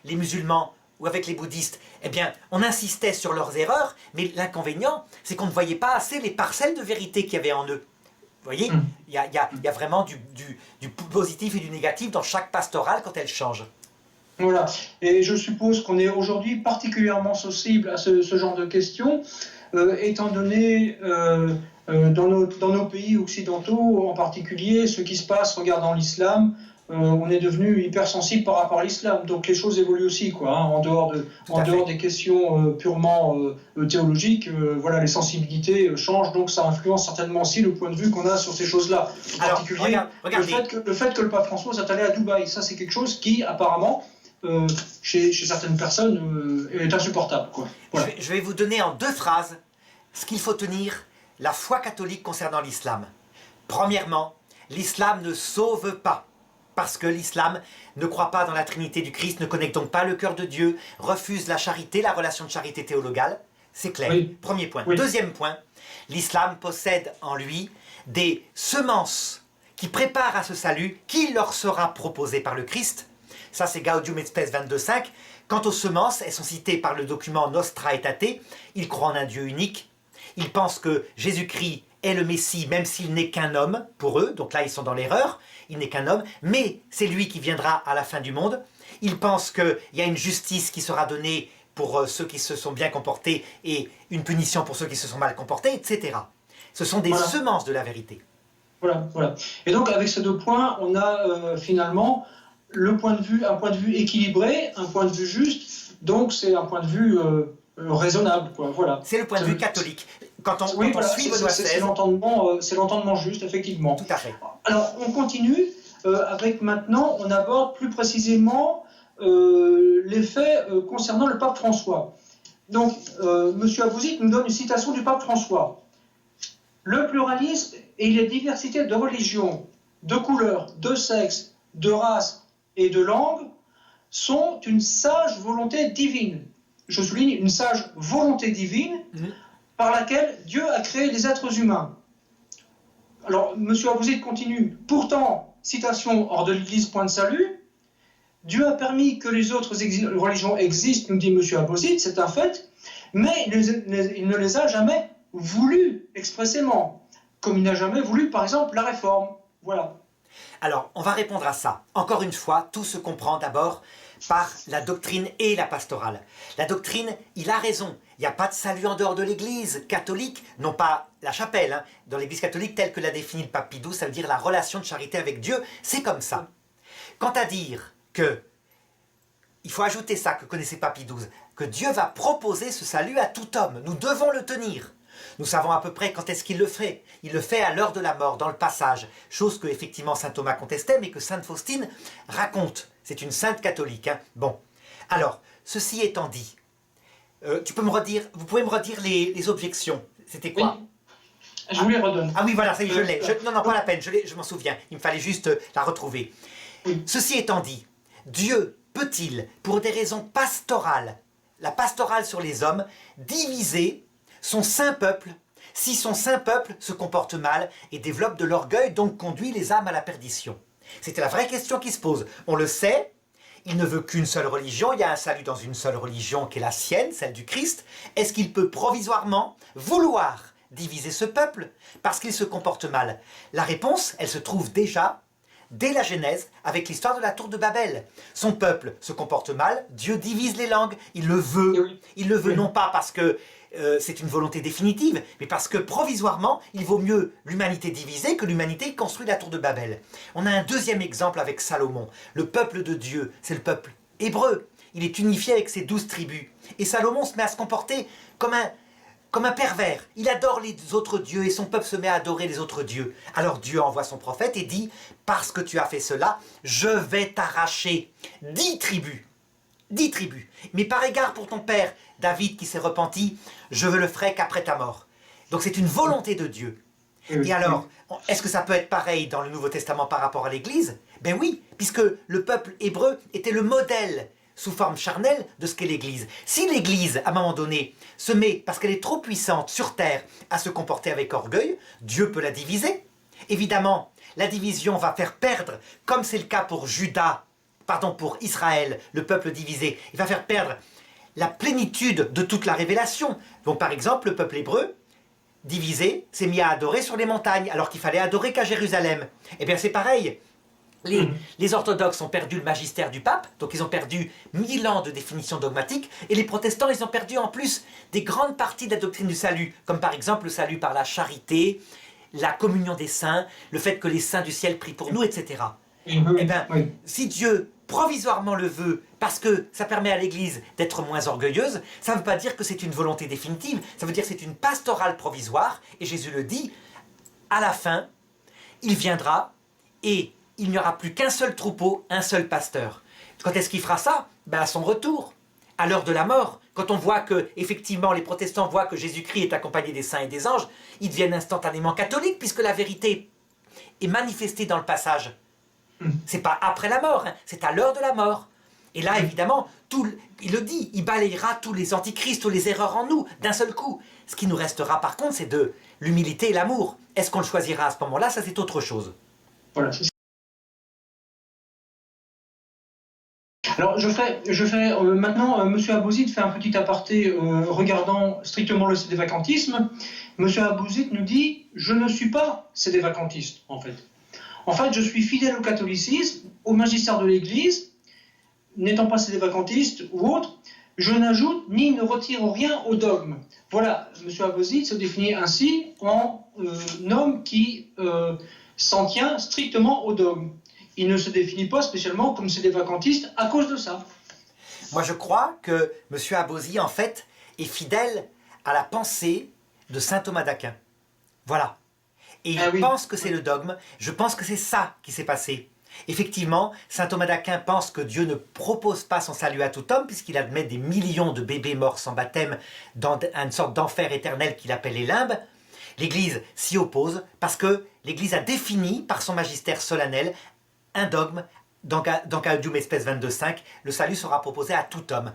les musulmans ou avec les bouddhistes, eh bien, on insistait sur leurs erreurs, mais l'inconvénient, c'est qu'on ne voyait pas assez les parcelles de vérité qu'il y avait en eux. Vous voyez, il y a vraiment du positif et du négatif dans chaque pastorale quand elle change. Voilà, et je suppose qu'on est aujourd'hui particulièrement sensible à ce genre de questions, étant donné dans nos pays occidentaux, en particulier, ce qui se passe regardant l'islam, on est devenu hypersensible par rapport à l'islam, donc les choses évoluent aussi, quoi, hein, en dehors des questions purement théologiques, voilà, les sensibilités changent, donc ça influence certainement aussi le point de vue qu'on a sur ces choses-là. En particulier, le fait que le pape François soit allé à Dubaï, ça c'est quelque chose qui, apparemment, chez certaines personnes est insupportable, quoi. Voilà. Je vais vous donner en 2 phrases ce qu'il faut tenir la foi catholique concernant l'islam. Premièrement, l'islam ne sauve pas, parce que l'islam ne croit pas dans la Trinité du Christ, ne connecte donc pas le cœur de Dieu, refuse la charité, la relation de charité théologale, c'est clair. Oui. Premier point. Oui. Deuxième point, l'islam possède en lui des semences qui préparent à ce salut qui leur sera proposé par le Christ. Ça, c'est Gaudium et Spes 22.5. Quant aux semences, elles sont citées par le document Nostra Aetate. Ils croient en un Dieu unique. Ils pensent que Jésus-Christ est le Messie, même s'il n'est qu'un homme, pour eux. Donc là, ils sont dans l'erreur. Il n'est qu'un homme, mais c'est lui qui viendra à la fin du monde. Ils pensent qu'il y a une justice qui sera donnée pour ceux qui se sont bien comportés et une punition pour ceux qui se sont mal comportés, etc. Ce sont des semences de la vérité. Voilà. Et donc, avec ces 2 points, on a finalement... un point de vue équilibré, un point de vue juste, donc c'est un point de vue raisonnable, quoi. Voilà. C'est le point de vue catholique. Quand on, Oui, quand on voilà, suit Benoît c'est XVI. l'entendement juste, effectivement. Tout à fait. Alors, on continue avec maintenant, on aborde plus précisément les faits concernant le pape François. Donc, M. Abouzid nous donne une citation du pape François. Le pluralisme et les diversités de religions, de couleurs, de sexe, de race et de langue sont une sage volonté divine. Je souligne une sage volonté divine par laquelle Dieu a créé les êtres humains. Alors, M. Abouzid continue. Pourtant, citation hors de l'Église, point de salut, Dieu a permis que les autres religions existent, nous dit M. Abouzid, c'est un fait, mais il ne les a jamais voulues expressément, comme il n'a jamais voulu, par exemple, la réforme. Voilà. Alors, on va répondre à ça. Encore une fois, tout se comprend d'abord par la doctrine et la pastorale. La doctrine, il a raison. Il n'y a pas de salut en dehors de l'Église catholique, non pas la chapelle. Hein. Dans l'Église catholique, telle que l'a définie le pape Pie XII, ça veut dire la relation de charité avec Dieu. C'est comme ça. Quant à dire que, il faut ajouter ça que connaissait pape Pie XII, que Dieu va proposer ce salut à tout homme. Nous devons le tenir. Nous savons à peu près quand est-ce qu'il le fait. Il le fait à l'heure de la mort, dans le passage. Chose que, effectivement, saint Thomas contestait, mais que sainte Faustine raconte. C'est une sainte catholique. Hein. Bon. Alors, ceci étant dit, vous pouvez me redire les objections. C'était quoi? Oui. Je vous les redonne. Ah oui, voilà, ça y est, je l'ai. Non, pas la peine, je m'en souviens. Il me fallait juste la retrouver. Oui. Ceci étant dit, Dieu peut-il, pour des raisons pastorales, la pastorale sur les hommes, diviser son saint peuple, si son saint peuple se comporte mal et développe de l'orgueil, donc conduit les âmes à la perdition? C'était la vraie question qui se pose. On le sait, il ne veut qu'une seule religion, il y a un salut dans une seule religion qui est la sienne, celle du Christ. Est-ce qu'il peut provisoirement vouloir diviser ce peuple parce qu'il se comporte mal? La réponse, elle se trouve déjà dès la Genèse avec l'histoire de la tour de Babel. Son peuple se comporte mal, Dieu divise les langues, il le veut. Il le veut non pas parce que c'est une volonté définitive, mais parce que provisoirement, il vaut mieux l'humanité divisée que l'humanité construit la tour de Babel. On a un deuxième exemple avec Salomon. Le peuple de Dieu, c'est le peuple hébreu. Il est unifié avec ses 12 tribus. Et Salomon se met à se comporter comme un pervers. Il adore les autres dieux et son peuple se met à adorer les autres dieux. Alors Dieu envoie son prophète et dit « Parce que tu as fait cela, je vais t'arracher 10 tribus. 10 tribus. Mais par égard pour ton père, David qui s'est repenti, je le ferai qu'après ta mort. » Donc c'est une volonté de Dieu. Et alors, est-ce que ça peut être pareil dans le Nouveau Testament par rapport à l'Église? Ben oui, puisque le peuple hébreu était le modèle sous forme charnelle de ce qu'est l'Église. Si l'Église, à un moment donné, se met, parce qu'elle est trop puissante sur terre, à se comporter avec orgueil, Dieu peut la diviser. Évidemment, la division va faire perdre, comme c'est le cas pour pour Israël, le peuple divisé, il va faire perdre la plénitude de toute la révélation. Donc par exemple, le peuple hébreu, divisé, s'est mis à adorer sur les montagnes, alors qu'il fallait adorer qu'à Jérusalem. Eh bien c'est pareil. Les orthodoxes ont perdu le magistère du pape, donc ils ont perdu 1000 ans de définition dogmatique, et les protestants, ils ont perdu en plus des grandes parties de la doctrine du salut, comme par exemple le salut par la charité, la communion des saints, le fait que les saints du ciel prient pour nous, etc. Eh bien, si Dieu provisoirement le veut, parce que ça permet à l'Église d'être moins orgueilleuse, ça ne veut pas dire que c'est une volonté définitive, ça veut dire que c'est une pastorale provisoire, et Jésus le dit, à la fin, il viendra, et il n'y aura plus qu'un seul troupeau, un seul pasteur. Quand est-ce qu'il fera ça? Ben à son retour, à l'heure de la mort. Quand on voit que, effectivement, les protestants voient que Jésus-Christ est accompagné des saints et des anges, ils deviennent instantanément catholiques, puisque la vérité est manifestée dans le passage. C'est pas après la mort, hein, c'est à l'heure de la mort. Et là, évidemment, il le dit, il balayera tous les antichrists, tous les erreurs en nous, d'un seul coup. Ce qui nous restera, par contre, c'est de l'humilité et l'amour. Est-ce qu'on le choisira à ce moment-là? Ça, c'est autre chose. Voilà, c'est ça. Alors, je fais maintenant, M. Abouzid fait un petit aparté regardant strictement le sédévacantisme. M. Abouzid nous dit « Je ne suis pas sédévacantiste, en fait. En fait, je suis fidèle au catholicisme, au magistère de l'Église, n'étant pas sédévacantiste ou autre, je n'ajoute ni ne retire rien au dogme. » Voilà, M. Abouzid se définit ainsi en homme qui s'en tient strictement au dogme. Il ne se définit pas spécialement comme sédévacantiste à cause de ça. Moi, je crois que M. Abouzid, en fait, est fidèle à la pensée, de saint Thomas d'Aquin. Voilà. Et il oui. pense que c'est le dogme. Je pense que c'est ça qui s'est passé. Effectivement, saint Thomas d'Aquin pense que Dieu ne propose pas son salut à tout homme, puisqu'il admet des millions de bébés morts sans baptême dans une sorte d'enfer éternel qu'il appelle les limbes. L'Église s'y oppose parce que l'Église a défini par son magistère solennel un dogme, dans Gaudium et Spes 22.5, le salut sera proposé à tout homme.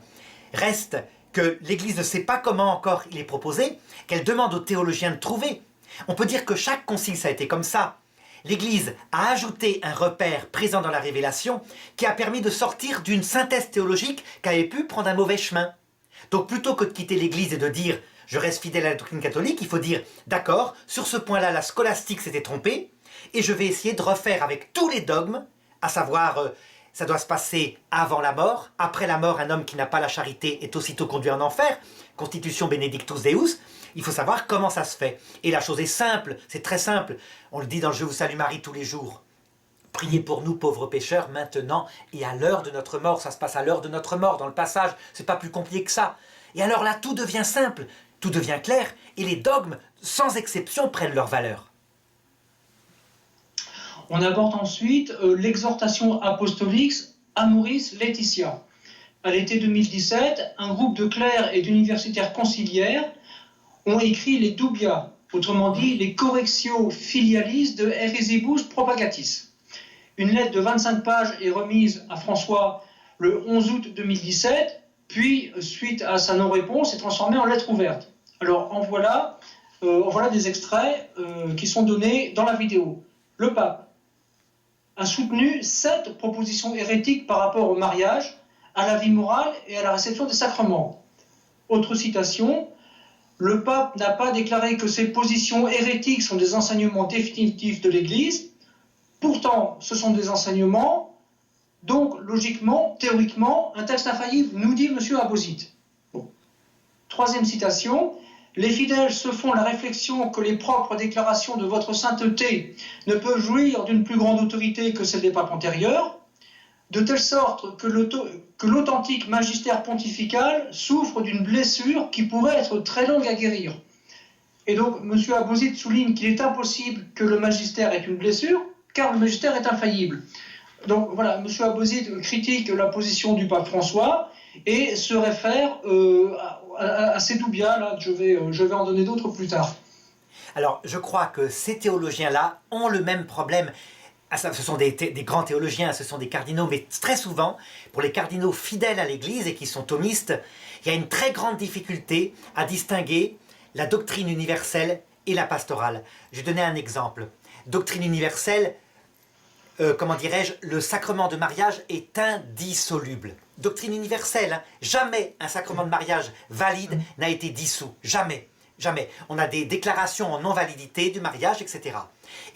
Reste que l'Église ne sait pas comment encore il est proposé, qu'elle demande aux théologiens de trouver. On peut dire que chaque concile, ça a été comme ça. L'Église a ajouté un repère présent dans la Révélation qui a permis de sortir d'une synthèse théologique qui avait pu prendre un mauvais chemin. Donc plutôt que de quitter l'Église et de dire « je reste fidèle à la doctrine catholique », il faut dire « d'accord, sur ce point-là, la scolastique s'était trompée et je vais essayer de refaire avec tous les dogmes, à savoir ça doit se passer avant la mort, après la mort, un homme qui n'a pas la charité est aussitôt conduit en enfer, Constitution Benedictus Deus ». Il faut savoir comment ça se fait. Et la chose est simple, c'est très simple. On le dit dans le « Je vous salue Marie » tous les jours. Priez pour nous, pauvres pécheurs, maintenant et à l'heure de notre mort. Ça se passe à l'heure de notre mort, dans le passage. C'est pas plus compliqué que ça. Et alors là, tout devient simple, tout devient clair, et les dogmes, sans exception, prennent leur valeur. On aborde ensuite l'exhortation apostolique Amoris Laetitia. À l'été 2017, un groupe de clercs et d'universitaires conciliaires ont écrit les Dubia, autrement dit les Correctio Filialis de Heresibus Propagatis. Une lettre de 25 pages est remise à François le 11 août 2017, puis, suite à sa non-réponse, est transformée en lettre ouverte. Alors, en voilà des extraits qui sont donnés dans la vidéo. Le pape a soutenu 7 propositions hérétiques par rapport au mariage, à la vie morale et à la réception des sacrements. Autre citation, le pape n'a pas déclaré que ces positions hérétiques sont des enseignements définitifs de l'Église. Pourtant, ce sont des enseignements, donc logiquement, théoriquement, un texte infaillible, nous dit M. Abauzit. Bon. Troisième citation, les fidèles se font la réflexion que les propres déclarations de votre sainteté ne peuvent jouir d'une plus grande autorité que celle des papes antérieurs, de telle sorte que l'authentique magistère pontifical souffre d'une blessure qui pourrait être très longue à guérir. Et donc, M. Abauzit souligne qu'il est impossible que le magistère ait une blessure, car le magistère est infaillible. Donc voilà, M. Abauzit critique la position du pape François et se réfère à ces doubias, là, je vais en donner d'autres plus tard. Alors, je crois que ces théologiens-là ont le même problème. Ce sont des grands théologiens, ce sont des cardinaux, mais très souvent, pour les cardinaux fidèles à l'Église et qui sont thomistes, il y a une très grande difficulté à distinguer la doctrine universelle et la pastorale. Je vais donner un exemple. Doctrine universelle, comment dirais-je, le sacrement de mariage est indissoluble. Doctrine universelle, hein, jamais un sacrement de mariage valide n'a été dissous, jamais. Jamais. On a des déclarations en non-validité du mariage, etc.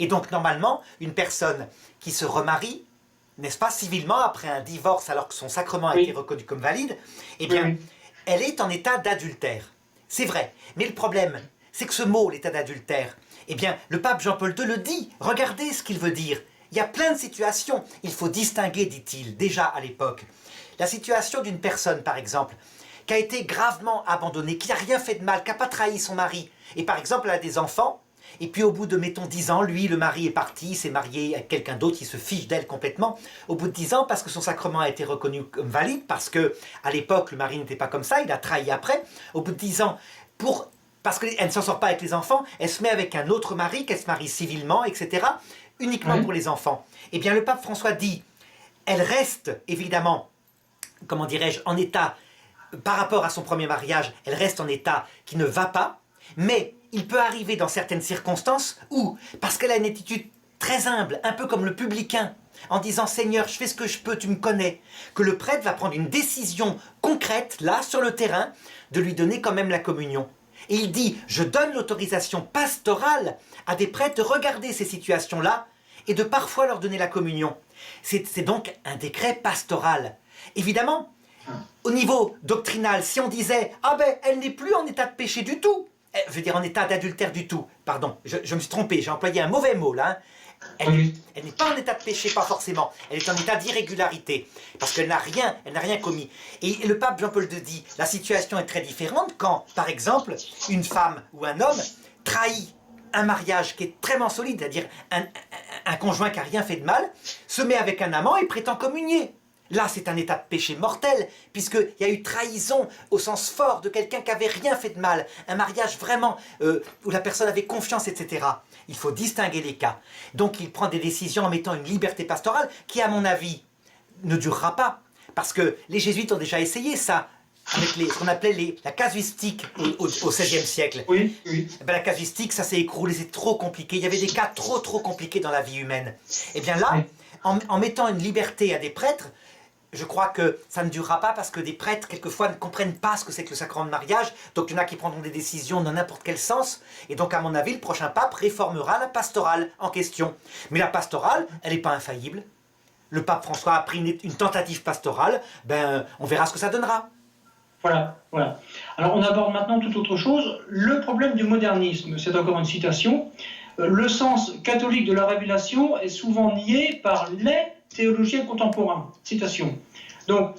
Et donc, normalement, une personne qui se remarie, n'est-ce pas, civilement, après un divorce, alors que son sacrement a été reconnu comme valide, eh bien, elle est en état d'adultère. C'est vrai. Mais le problème, c'est que ce mot, l'état d'adultère, eh bien, le pape Jean-Paul II le dit. Regardez ce qu'il veut dire. Il y a plein de situations. Il faut distinguer, dit-il, déjà à l'époque. La situation d'une personne, par exemple, qui a été gravement abandonnée, qui n'a rien fait de mal, qui n'a pas trahi son mari, et par exemple elle a des enfants, et puis au bout de, mettons, 10 ans, lui, le mari est parti, s'est marié avec quelqu'un d'autre, il se fiche d'elle complètement, au bout de 10 ans, parce que son sacrement a été reconnu comme valide, parce que à l'époque, le mari n'était pas comme ça, il a trahi après, au bout de 10 ans, parce qu'elle ne s'en sort pas avec les enfants, elle se met avec un autre mari, qu'elle se marie civilement, etc., uniquement pour les enfants. Eh bien, le pape François dit, elle reste, évidemment, comment dirais-je, en état, par rapport à son premier mariage, elle reste en état qui ne va pas, mais il peut arriver dans certaines circonstances où, parce qu'elle a une attitude très humble, un peu comme le publicain, en disant « Seigneur, je fais ce que je peux, tu me connais », que le prêtre va prendre une décision concrète, là, sur le terrain, de lui donner quand même la communion. Et il dit « Je donne l'autorisation pastorale à des prêtres de regarder ces situations-là et de parfois leur donner la communion. » C'est donc un décret pastoral. Évidemment, au niveau doctrinal, si on disait « Ah ben, elle n'est plus en état de péché du tout », je veux dire en état d'adultère du tout, pardon, je me suis trompé, j'ai employé un mauvais mot là, hein. Oui. Elle n'est pas en état de péché, pas forcément. Elle est en état d'irrégularité, parce qu'elle n'a rien commis. Et le pape Jean-Paul II dit, la situation est très différente quand, par exemple, une femme ou un homme trahit un mariage qui est très solide, c'est-à-dire un conjoint qui n'a rien fait de mal, se met avec un amant et prétend communier. Là, c'est un état de péché mortel, puisqu'il y a eu trahison au sens fort de quelqu'un qui n'avait rien fait de mal. Un mariage vraiment où la personne avait confiance, etc. Il faut distinguer les cas. Donc, il prend des décisions en mettant une liberté pastorale qui, à mon avis, ne durera pas. Parce que les jésuites ont déjà essayé ça, avec ce qu'on appelait la casuistique au XVIe siècle. Oui, oui. Eh bien, la casuistique, ça s'est écroulé, c'est trop compliqué. Il y avait des cas trop compliqués dans la vie humaine. Et bien là, en mettant une liberté à des prêtres, je crois que ça ne durera pas parce que des prêtres, quelquefois, ne comprennent pas ce que c'est que le sacrement de mariage. Donc, il y en a qui prendront des décisions dans n'importe quel sens. Et donc, à mon avis, le prochain pape réformera la pastorale en question. Mais la pastorale, elle n'est pas infaillible. Le pape François a pris une tentative pastorale. Ben, on verra ce que ça donnera. Voilà, voilà. Alors, on aborde maintenant toute autre chose. Le problème du modernisme, c'est encore une citation. Le sens catholique de la révélation est souvent nié par les théologiens contemporains. Citation. Donc,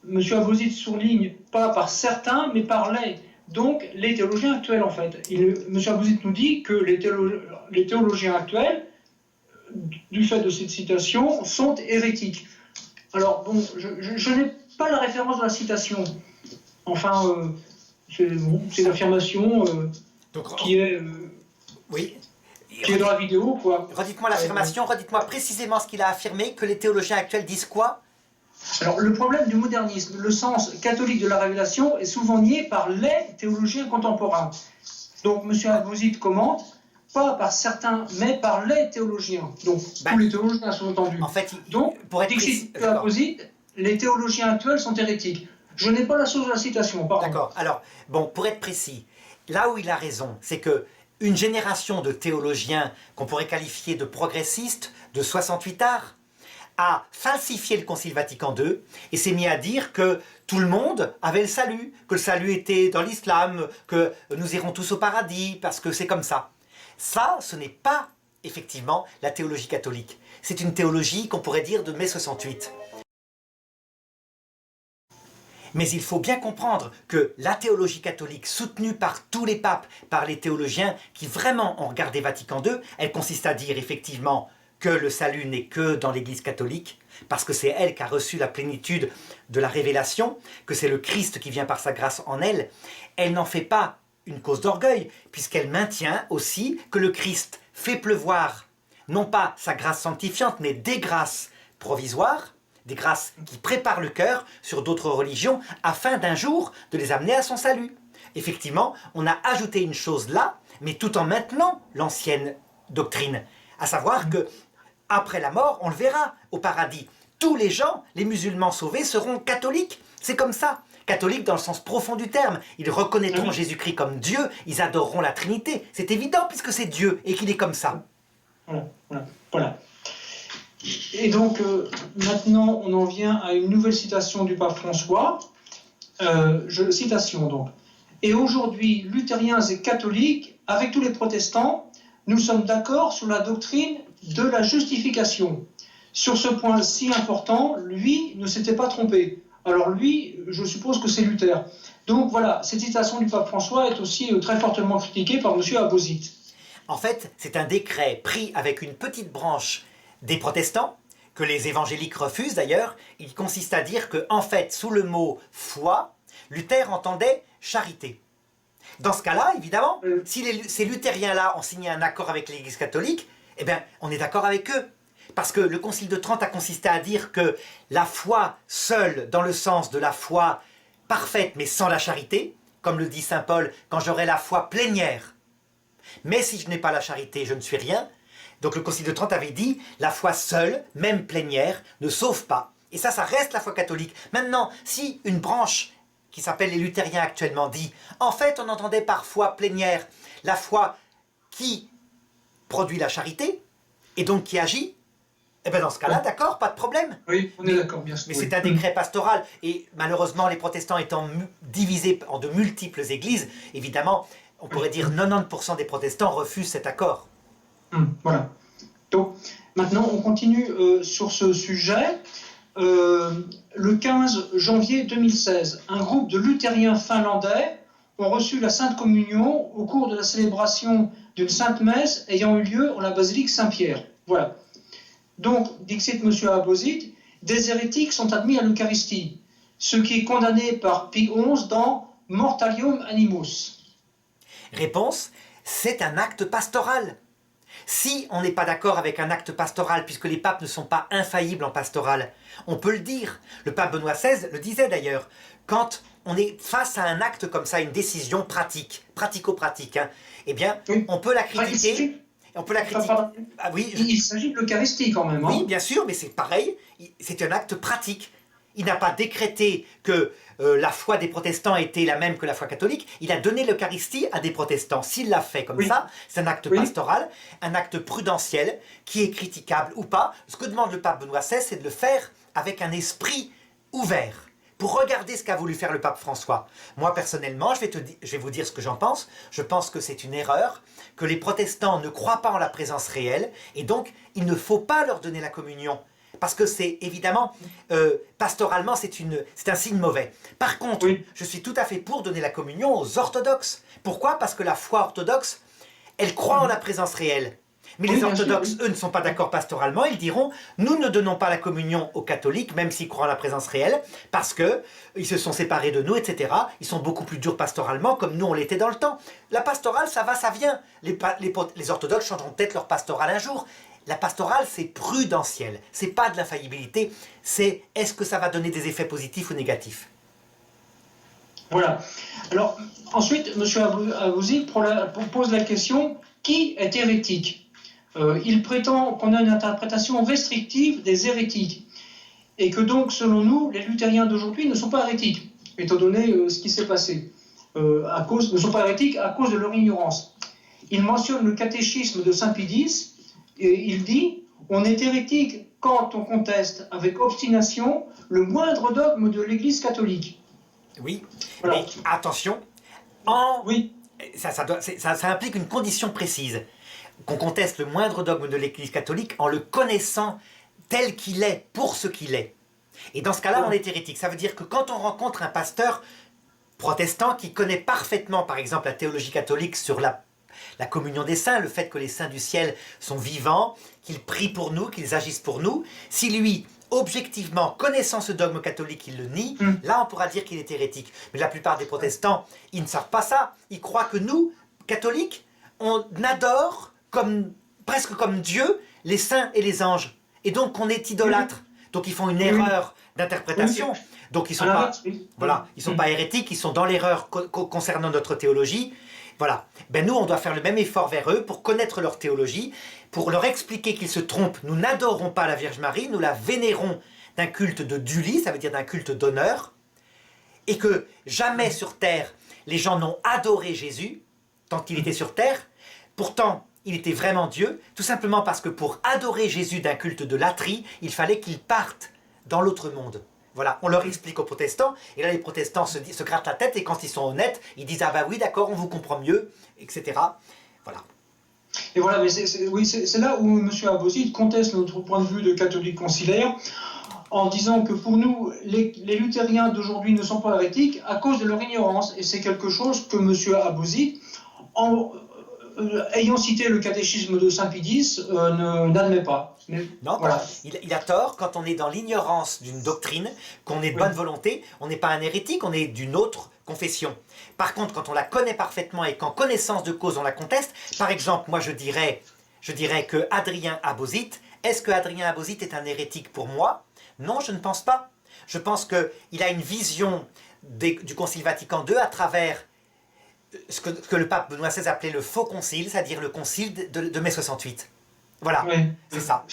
M. Abozit souligne pas par certains, mais par les. Donc, les théologiens actuels, en fait. M. Abozit nous dit que les théologiens actuels, du fait de cette citation, sont hérétiques. Alors, bon, je n'ai pas la référence de la citation. Enfin, c'est l'affirmation qui est... oui. Qui est dans la vidéo, quoi. Redites-moi l'affirmation, redites-moi précisément ce qu'il a affirmé, que les théologiens actuels disent quoi? Alors, le problème du modernisme, le sens catholique de la révélation est souvent nié par les théologiens contemporains. Donc, M. Abozit commente, pas par certains, mais par les théologiens. Donc, tous les théologiens sont entendus. En fait, donc, pour être précis, Abozit, les théologiens actuels sont hérétiques. Je n'ai pas la source de la citation, pardon. D'accord. Alors, bon, pour être précis, là où il a raison, c'est que une génération de théologiens qu'on pourrait qualifier de progressistes, de 68ards, a falsifié le Concile Vatican II et s'est mis à dire que tout le monde avait le salut, que le salut était dans l'islam, que nous irons tous au paradis parce que c'est comme ça. Ça, ce n'est pas effectivement la théologie catholique. C'est une théologie qu'on pourrait dire de mai 68. Mais il faut bien comprendre que la théologie catholique, soutenue par tous les papes, par les théologiens qui vraiment ont regardé Vatican II, elle consiste à dire effectivement que le salut n'est que dans l'Église catholique, parce que c'est elle qui a reçu la plénitude de la révélation, que c'est le Christ qui vient par sa grâce en elle. Elle n'en fait pas une cause d'orgueil, puisqu'elle maintient aussi que le Christ fait pleuvoir, non pas sa grâce sanctifiante, mais des grâces provisoires, des grâces qui préparent le cœur sur d'autres religions, afin d'un jour de les amener à son salut. Effectivement, on a ajouté une chose là, mais tout en maintenant l'ancienne doctrine, à savoir que après la mort, on le verra au paradis. Tous les gens, les musulmans sauvés, seront catholiques. C'est comme ça. Catholiques dans le sens profond du terme. Ils reconnaîtront Jésus-Christ comme Dieu, ils adoreront la Trinité. C'est évident puisque c'est Dieu et qu'il est comme ça. Voilà. Et donc, maintenant, on en vient à une nouvelle citation du pape François. Citation donc. Et aujourd'hui, luthériens et catholiques, avec tous les protestants, nous sommes d'accord sur la doctrine de la justification. Sur ce point si important, lui ne s'était pas trompé. Alors lui, je suppose que c'est Luther. Donc voilà, cette citation du pape François est aussi très fortement critiquée par M. Abozit. En fait, c'est un décret pris avec une petite branche des protestants, que les évangéliques refusent d'ailleurs. Il consiste à dire que, en fait, sous le mot foi, Luther entendait charité. Dans ce cas-là, évidemment, si ces luthériens-là ont signé un accord avec l'Église catholique, eh bien, on est d'accord avec eux. Parce que le Concile de Trente a consisté à dire que la foi seule, dans le sens de la foi parfaite mais sans la charité, comme le dit saint Paul, quand j'aurai la foi plénière, mais si je n'ai pas la charité, je ne suis rien. Donc le Concile de Trente avait dit, la foi seule, même plénière, ne sauve pas. Et ça reste la foi catholique. Maintenant, si une branche qui s'appelle les luthériens actuellement dit, en fait, on entendait par foi plénière la foi qui produit la charité, et donc qui agit, eh bien dans ce cas-là, d'accord, pas de problème. Oui, on est d'accord, bien sûr. Mais c'est un décret pastoral, et malheureusement, les protestants étant divisés en de multiples églises, évidemment, on pourrait dire 90% des protestants refusent cet accord. Voilà. Donc, Maintenant, on continue sur ce sujet. Le 15 janvier 2016, un groupe de luthériens finlandais ont reçu la Sainte Communion au cours de la célébration d'une Sainte Messe ayant eu lieu en la basilique Saint-Pierre. Voilà. Donc, dixit M. Abauzit, des hérétiques sont admis à l'Eucharistie, ce qui est condamné par Pie XI dans Mortalium Animus. Réponse, c'est un acte pastoral. Si on n'est pas d'accord avec un acte pastoral, puisque les papes ne sont pas infaillibles en pastoral, on peut le dire. Le pape Benoît XVI le disait d'ailleurs. Quand on est face à un acte comme ça, une décision pratique, pratico-pratique, hein, eh bien, Oui. on peut la critiquer. On peut la critiquer. Ah, oui, Il s'agit de l'Eucharistie quand même. oui, Hein. bien sûr, mais c'est pareil. C'est un acte pratique. Il n'a pas décrété que la foi des protestants était la même que la foi catholique. Il a donné l'Eucharistie à des protestants. S'il l'a fait comme ça, c'est un acte pastoral, un acte prudentiel, qui est critiquable ou pas. Ce que demande le pape Benoît XVI, c'est de le faire avec un esprit ouvert. Pour regarder ce qu'a voulu faire le pape François. Moi, personnellement, je vais vous dire ce que j'en pense. Je pense que c'est une erreur, que les protestants ne croient pas en la présence réelle, et donc il ne faut pas leur donner la communion. Parce que c'est évidemment, pastoralement, c'est un signe mauvais. Par contre, je suis tout à fait pour donner la communion aux orthodoxes. Pourquoi? Parce que la foi orthodoxe, elle croit en la présence réelle. Mais les orthodoxes, eux, ne sont pas d'accord pastoralement. Ils diront, nous ne donnons pas la communion aux catholiques, même s'ils croient en la présence réelle, parce qu'ils se sont séparés de nous, etc. Ils sont beaucoup plus durs pastoralement, comme nous, on l'était dans le temps. La pastorale, ça va, ça vient. Les orthodoxes changeront peut-être leur pastorale un jour. La pastorale, c'est prudentiel. C'est pas de l'infaillibilité. C'est est-ce que ça va donner des effets positifs ou négatifs? Voilà. Alors, ensuite, M. Abauzit pose la question, qui est hérétique? Il prétend qu'on a une interprétation restrictive des hérétiques et que donc, selon nous, les luthériens d'aujourd'hui ne sont pas hérétiques, étant donné ce qui s'est passé. Ne sont pas hérétiques à cause de leur ignorance. Il mentionne le catéchisme de Saint Pie X et il dit « On est hérétique quand on conteste avec obstination le moindre dogme de l'Église catholique. » Oui, voilà. Mais attention, ça implique une condition précise. Qu'on conteste le moindre dogme de l'Église catholique en le connaissant tel qu'il est, pour ce qu'il est. Et dans ce cas-là, on est hérétique. Ça veut dire que quand on rencontre un pasteur protestant qui connaît parfaitement, par exemple, la théologie catholique sur la communion des saints, le fait que les saints du ciel sont vivants, qu'ils prient pour nous, qu'ils agissent pour nous, si lui, objectivement, connaissant ce dogme catholique, il le nie, là on pourra dire qu'il est hérétique. Mais la plupart des protestants, ils ne savent pas ça. Ils croient que nous, catholiques, on adore presque comme Dieu, les saints et les anges. Et donc on est idolâtre. Donc ils font une erreur d'interprétation. Donc ils ne sont pas hérétiques, ils sont dans l'erreur concernant notre théologie. Voilà. Ben nous, on doit faire le même effort vers eux pour connaître leur théologie, pour leur expliquer qu'ils se trompent. Nous n'adorons pas la Vierge Marie, nous la vénérons d'un culte de dulie, ça veut dire d'un culte d'honneur, et que jamais sur terre, les gens n'ont adoré Jésus, tant qu'il était sur terre. Pourtant, il était vraiment Dieu, tout simplement parce que pour adorer Jésus d'un culte de latrie, il fallait qu'il parte dans l'autre monde. Voilà, on leur explique aux protestants, et là les protestants se grattent la tête, et quand ils sont honnêtes, ils disent « Ah bah oui, d'accord, on vous comprend mieux », etc. Voilà. Et voilà, mais c'est là où M. Abauzit conteste notre point de vue de catholique conciliaire, en disant que pour nous, les luthériens d'aujourd'hui ne sont pas hérétiques à cause de leur ignorance, et c'est quelque chose que M. Abauzit, ayant cité le catéchisme de Saint Pie X, n'admet pas. Non, voilà. Il a tort quand on est dans l'ignorance d'une doctrine, qu'on est de bonne volonté, on n'est pas un hérétique, on est d'une autre confession. Par contre, quand on la connaît parfaitement et qu'en connaissance de cause on la conteste, par exemple, moi je dirais que Adrien Abauzit, est-ce que Adrien Abauzit est un hérétique pour moi? Non, je ne pense pas. Je pense qu'il a une vision du Concile Vatican II à travers ce que le pape Benoît XVI appelait le faux concile, c'est-à-dire le concile de mai 68. Voilà, c'est ça.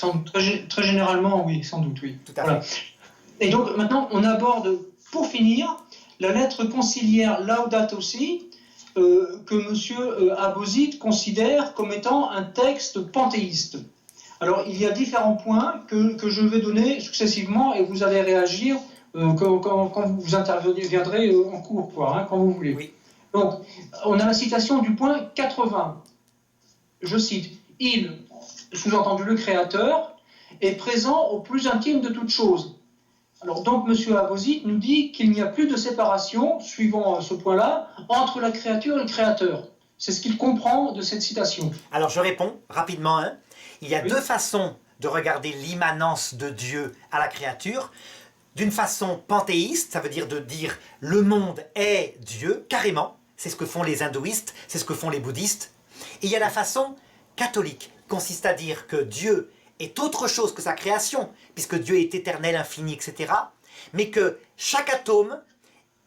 Très généralement, oui, sans doute, oui. Tout à fait. Et donc, maintenant, on aborde, pour finir, la lettre conciliaire Laudato Si, que M. Abauzit considère comme étant un texte panthéiste. Alors, il y a différents points que je vais donner successivement, et vous allez réagir quand vous interviendrez en cours, quand vous voulez. Oui. Donc, on a la citation du point 80. Je cite, il, sous-entendu le Créateur, est présent au plus intime de toute chose. Alors donc M. Abauzit nous dit qu'il n'y a plus de séparation, suivant ce point-là, entre la créature et le créateur. C'est ce qu'il comprend de cette citation. Alors je réponds rapidement. Hein. Il y a deux façons de regarder l'immanence de Dieu à la créature. D'une façon panthéiste, ça veut dire de dire le monde est Dieu, carrément. C'est ce que font les hindouistes, c'est ce que font les bouddhistes. Et il y a la façon catholique, qui consiste à dire que Dieu est autre chose que sa création, puisque Dieu est éternel, infini, etc. Mais que chaque atome,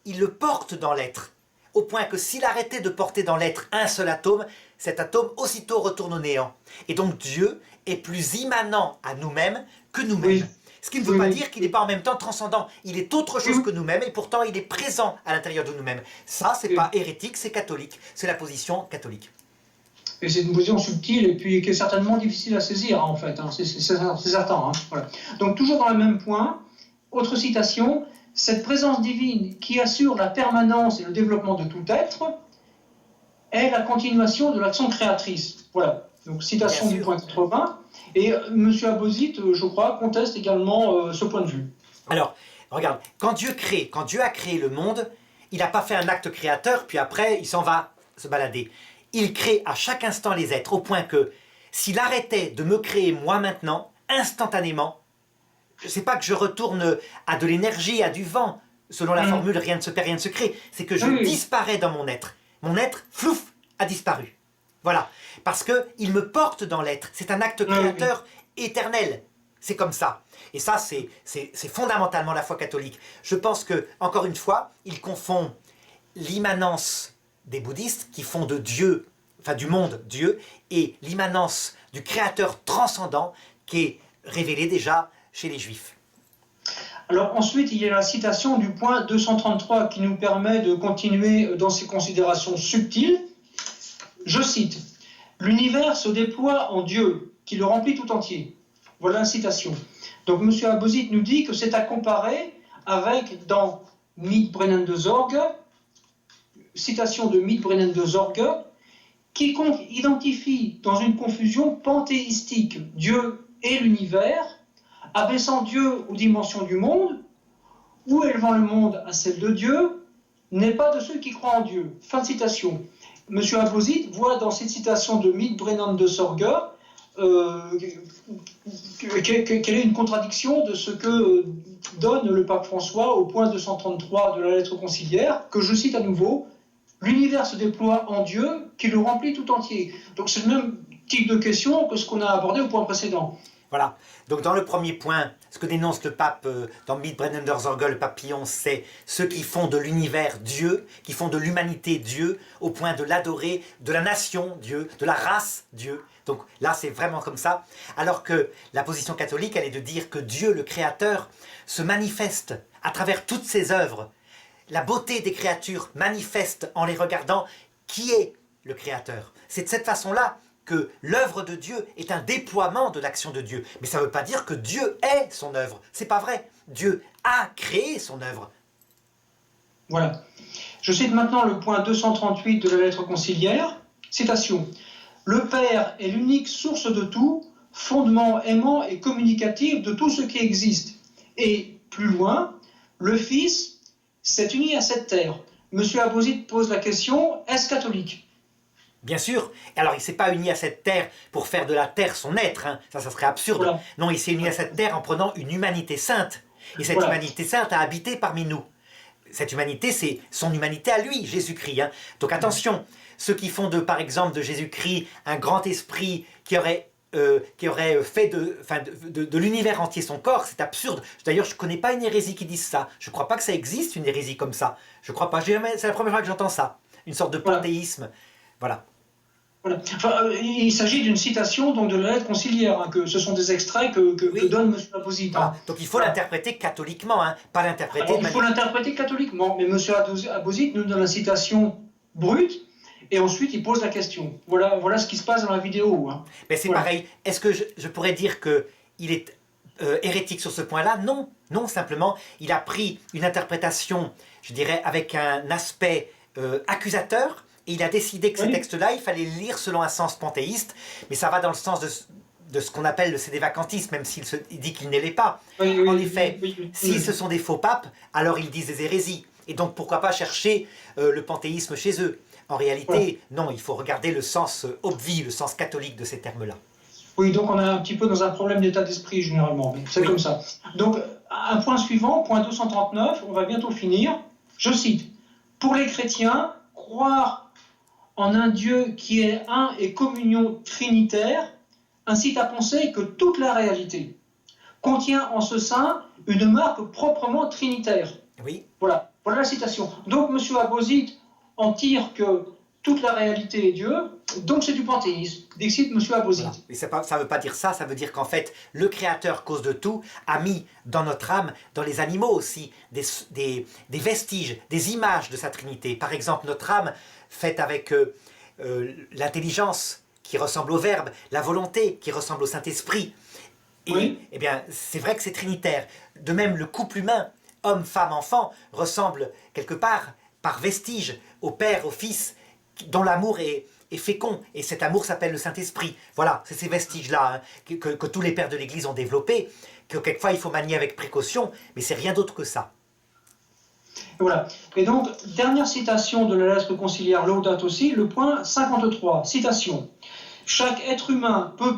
il le porte dans l'être, au point que s'il arrêtait de porter dans l'être un seul atome, cet atome aussitôt retourne au néant. Et donc Dieu est plus immanent à nous-mêmes que nous-mêmes. Oui. Ce qui ne veut pas dire qu'il n'est pas en même temps transcendant. Il est autre chose que nous-mêmes et pourtant il est présent à l'intérieur de nous-mêmes. Ça, c'est pas hérétique, c'est catholique. C'est la position catholique. Et c'est une position subtile et puis qui est certainement difficile à saisir, en fait. Hein. C'est certain. Hein. Voilà. Donc, toujours dans le même point, autre citation, cette présence divine qui assure la permanence et le développement de tout être est la continuation de l'action créatrice. Voilà. Donc, citation du point 80. Et M. Abauzit, je crois, conteste également ce point de vue. Alors, regarde, quand Dieu a créé le monde, il n'a pas fait un acte créateur, puis après, il s'en va se balader. Il crée à chaque instant les êtres, au point que s'il arrêtait de me créer moi maintenant, instantanément, c'est pas que je retourne à de l'énergie, à du vent, selon la formule rien ne se perd, rien ne se crée, c'est que je disparais dans mon être. Mon être, flouf, a disparu. Voilà, parce qu'il me porte dans l'être, c'est un acte créateur éternel, c'est comme ça. Et ça, c'est fondamentalement la foi catholique. Je pense que, encore une fois, il confond l'immanence des bouddhistes qui font de Dieu, enfin du monde Dieu, et l'immanence du créateur transcendant qui est révélé déjà chez les juifs. Alors ensuite, il y a la citation du point 233 qui nous permet de continuer dans ces considérations subtiles. Je cite, « L'univers se déploie en Dieu, qui le remplit tout entier. » Voilà la citation. Donc M. Abauzit nous dit que c'est à comparer avec, dans Mitbrennen de Zorge, citation de Mitbrennen de Zorge, quiconque identifie dans une confusion panthéistique Dieu et l'univers, abaissant Dieu aux dimensions du monde, ou élevant le monde à celle de Dieu, n'est pas de ceux qui croient en Dieu. Fin de citation. M. Abauzit voit dans cette citation de Mitbrennen de Zorge quelle est une contradiction de ce que donne le pape François au point 233 de la lettre conciliaire, que je cite à nouveau, « L'univers se déploie en Dieu, qui le remplit tout entier ». Donc c'est le même type de question que ce qu'on a abordé au point précédent. Voilà. Donc dans le premier point, ce que dénonce le pape dans Mitbrennen der Sorge, le pape Pie XI, c'est ceux qui font de l'univers Dieu, qui font de l'humanité Dieu, au point de l'adorer, de la nation Dieu, de la race Dieu. Donc là, c'est vraiment comme ça. Alors que la position catholique, elle est de dire que Dieu, le Créateur, se manifeste à travers toutes ses œuvres. La beauté des créatures manifeste en les regardant qui est le Créateur. C'est de cette façon-là que l'œuvre de Dieu est un déploiement de l'action de Dieu. Mais ça ne veut pas dire que Dieu est son œuvre. C'est pas vrai. Dieu a créé son œuvre. Voilà. Je cite maintenant le point 238 de la lettre conciliaire. Citation. « Le Père est l'unique source de tout, fondement aimant et communicatif de tout ce qui existe. » Et plus loin, « Le Fils s'est uni à cette terre. » M. Abauzit pose la question, est-ce catholique ? Bien sûr. Alors, il ne s'est pas uni à cette terre pour faire de la terre son être. Hein. Ça serait absurde. Voilà. Non, il s'est uni à cette terre en prenant une humanité sainte. Et cette humanité sainte a habité parmi nous. Cette humanité, c'est son humanité à lui, Jésus-Christ. Hein. Donc attention, ceux qui font par exemple de Jésus-Christ un grand esprit qui aurait fait de l'univers entier son corps, c'est absurde. D'ailleurs, je ne connais pas une hérésie qui dise ça. Je ne crois pas que ça existe, une hérésie comme ça. Je ne crois pas. C'est la première fois que j'entends ça. Une sorte de panthéisme. Voilà. Voilà. Enfin, il s'agit d'une citation donc, de la lettre conciliaire, hein, que ce sont des extraits que donne M. Abauzit. Hein. Donc il faut l'interpréter catholiquement, hein, pas l'interpréter... Il faut l'interpréter catholiquement, mais M. Abauzit nous donne la citation brute, et ensuite il pose la question. Voilà ce qui se passe dans la vidéo. Hein. Mais c'est pareil, est-ce que je pourrais dire qu'il est hérétique sur ce point-là? Non, non, simplement, il a pris une interprétation, je dirais, avec un aspect accusateur, et il a décidé que ce texte-là, il fallait le lire selon un sens panthéiste, mais ça va dans le sens de ce qu'on appelle le sédévacantisme, même il dit qu'il ne l'est pas. Oui, En effet, si oui. ce sont des faux papes, alors ils disent des hérésies. Et donc pourquoi pas chercher le panthéisme chez eux. En réalité, non, il faut regarder le sens obvi, le sens catholique de ces termes-là. Oui, donc on est un petit peu dans un problème d'état d'esprit généralement, c'est Oui. comme ça. Donc, un point suivant, point 239, on va bientôt finir. Je cite, « Pour les chrétiens, croire en un Dieu qui est un et communion trinitaire incite à penser que toute la réalité contient en ce sein une marque proprement trinitaire. » Oui. Voilà la citation. Donc, M. Abauzit en tire que toute la réalité est Dieu, donc c'est du panthéisme. Dixit M. Abauzit. Voilà. Et ça ne veut pas dire ça, ça veut dire qu'en fait, le Créateur, cause de tout, a mis dans notre âme, dans les animaux aussi, des vestiges, des images de sa Trinité. Par exemple, notre âme, faite avec l'intelligence qui ressemble au Verbe, la volonté qui ressemble au Saint-Esprit. Et Oui. eh bien, c'est vrai que c'est trinitaire. De même, le couple humain, homme, femme, enfant, ressemble quelque part, par vestige, au Père, au Fils, dont l'amour est fécond. Et cet amour s'appelle le Saint-Esprit. Voilà, c'est ces vestiges-là que tous les pères de l'Église ont développés, que quelquefois il faut manier avec précaution, mais c'est rien d'autre que ça. Voilà. Et donc, dernière citation de la lettre conciliaire Laudato Si, le point 53. Citation. « Chaque être humain peut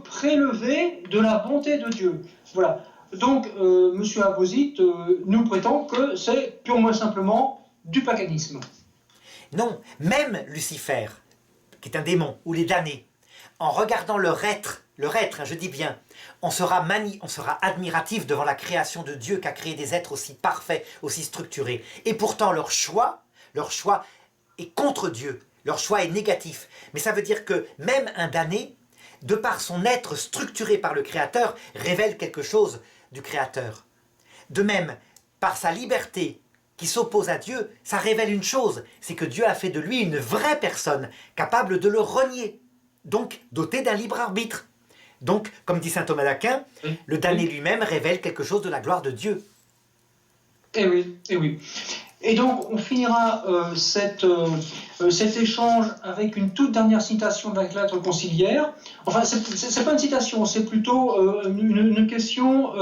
prélever de la bonté de Dieu. » Voilà. Donc, M. Abauzit nous prétend que c'est purement et simplement du paganisme. Non, même Lucifer, qui est un démon, ou les damnés, en regardant leur être, je dis bien, on sera admiratif devant la création de Dieu qui a créé des êtres aussi parfaits, aussi structurés. Et pourtant leur choix est contre Dieu, leur choix est négatif. Mais ça veut dire que même un damné, de par son être structuré par le Créateur, révèle quelque chose du Créateur. De même, par sa liberté, qui s'oppose à Dieu, ça révèle une chose, c'est que Dieu a fait de lui une vraie personne, capable de le renier, donc doté d'un libre arbitre. Donc, comme dit saint Thomas d'Aquin, le damné lui-même révèle quelque chose de la gloire de Dieu. Eh oui, eh oui. Et donc, on finira cet échange avec une toute dernière citation de la lettre conciliaire. Enfin, c'est pas une citation, c'est plutôt une question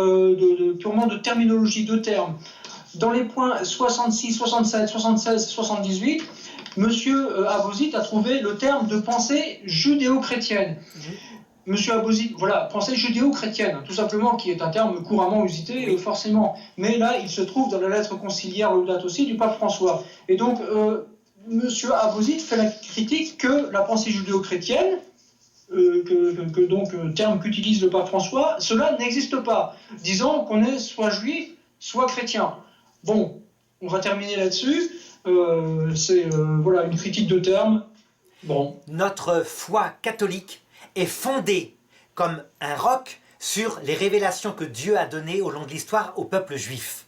purement de terminologie, de termes. Dans les points 66, 67, 76, 78, M. Abauzit a trouvé le terme de pensée judéo-chrétienne. M. Abauzit, voilà, pensée judéo-chrétienne, tout simplement, qui est un terme couramment usité, forcément. Mais là, il se trouve dans la lettre conciliaire Laudato Si du pape François. Et donc, M. Abauzit fait la critique que la pensée judéo-chrétienne, terme qu'utilise le pape François, cela n'existe pas, disant qu'on est soit juif, soit chrétien. Bon, on va terminer là-dessus. C'est voilà, une critique de termes. Bon. Notre foi catholique est fondée comme un roc sur les révélations que Dieu a données au long de l'histoire au peuple juif.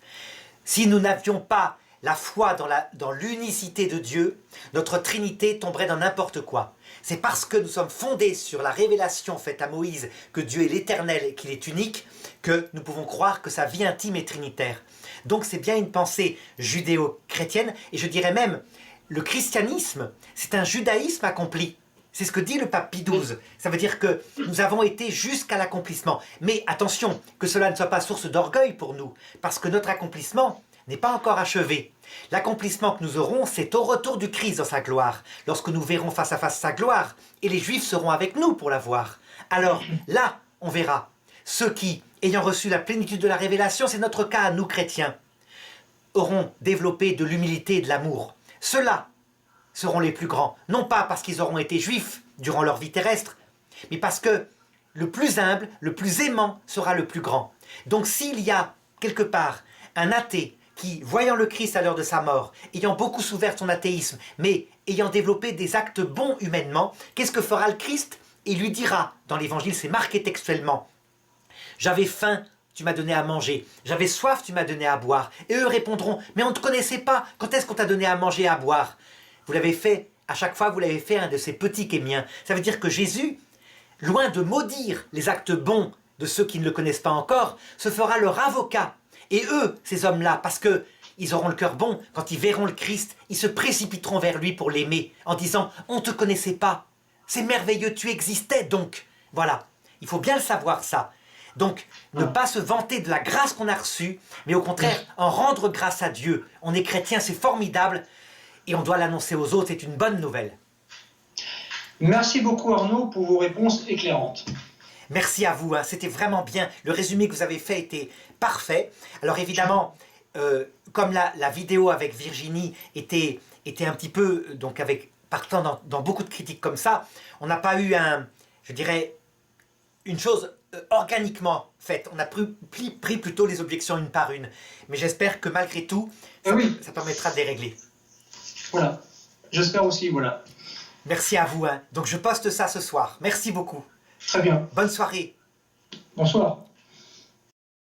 Si nous n'avions pas la foi dans l'unicité de Dieu, notre Trinité tomberait dans n'importe quoi. C'est parce que nous sommes fondés sur la révélation faite à Moïse que Dieu est l'Éternel et qu'il est unique que nous pouvons croire que sa vie intime est trinitaire. Donc c'est bien une pensée judéo-chrétienne, et je dirais même, le christianisme, c'est un judaïsme accompli. C'est ce que dit le pape Pie XII. Ça veut dire que nous avons été jusqu'à l'accomplissement. Mais attention, que cela ne soit pas source d'orgueil pour nous, parce que notre accomplissement n'est pas encore achevé. L'accomplissement que nous aurons, c'est au retour du Christ dans sa gloire, lorsque nous verrons face à face sa gloire, et les Juifs seront avec nous pour la voir. Alors là, on verra. Ceux qui, ayant reçu la plénitude de la révélation, c'est notre cas, nous chrétiens, auront développé de l'humilité et de l'amour. Ceux-là seront les plus grands, non pas parce qu'ils auront été juifs durant leur vie terrestre, mais parce que le plus humble, le plus aimant sera le plus grand. Donc s'il y a quelque part un athée qui, voyant le Christ à l'heure de sa mort, ayant beaucoup souffert de son athéisme, mais ayant développé des actes bons humainement, qu'est-ce que fera le Christ? Il lui dira, dans l'évangile c'est marqué textuellement, « J'avais faim, tu m'as donné à manger, j'avais soif, tu m'as donné à boire. » Et eux répondront, « Mais on ne te connaissait pas, quand est-ce qu'on t'a donné à manger et à boire ?» Vous l'avez fait, à chaque fois vous l'avez fait un de ces petits kémiens. Ça veut dire que Jésus, loin de maudire les actes bons de ceux qui ne le connaissent pas encore, se fera leur avocat. Et eux, ces hommes-là, parce qu'ils auront le cœur bon, quand ils verront le Christ, ils se précipiteront vers lui pour l'aimer, en disant « On ne te connaissait pas, c'est merveilleux, tu existais donc !» Voilà, Il faut bien le savoir, ça. Donc, ne pas se vanter de la grâce qu'on a reçue, mais au contraire, en rendre grâce à Dieu. On est chrétien, c'est formidable, et on doit l'annoncer aux autres, c'est une bonne nouvelle. Merci beaucoup Arnaud pour vos réponses éclairantes. Merci à vous, hein. C'était vraiment bien. Le résumé que vous avez fait était parfait. Alors évidemment, comme la vidéo avec Virginie était un petit peu, donc partant dans beaucoup de critiques comme ça, on n'a pas eu je dirais, une chose organiquement faite. On a pris plutôt les objections une par une. Mais j'espère que malgré tout, ça permettra de les régler. Voilà, j'espère aussi, voilà. Merci à vous, hein. Donc je poste ça ce soir. Merci beaucoup. Très bien. Bonne soirée. Bonsoir.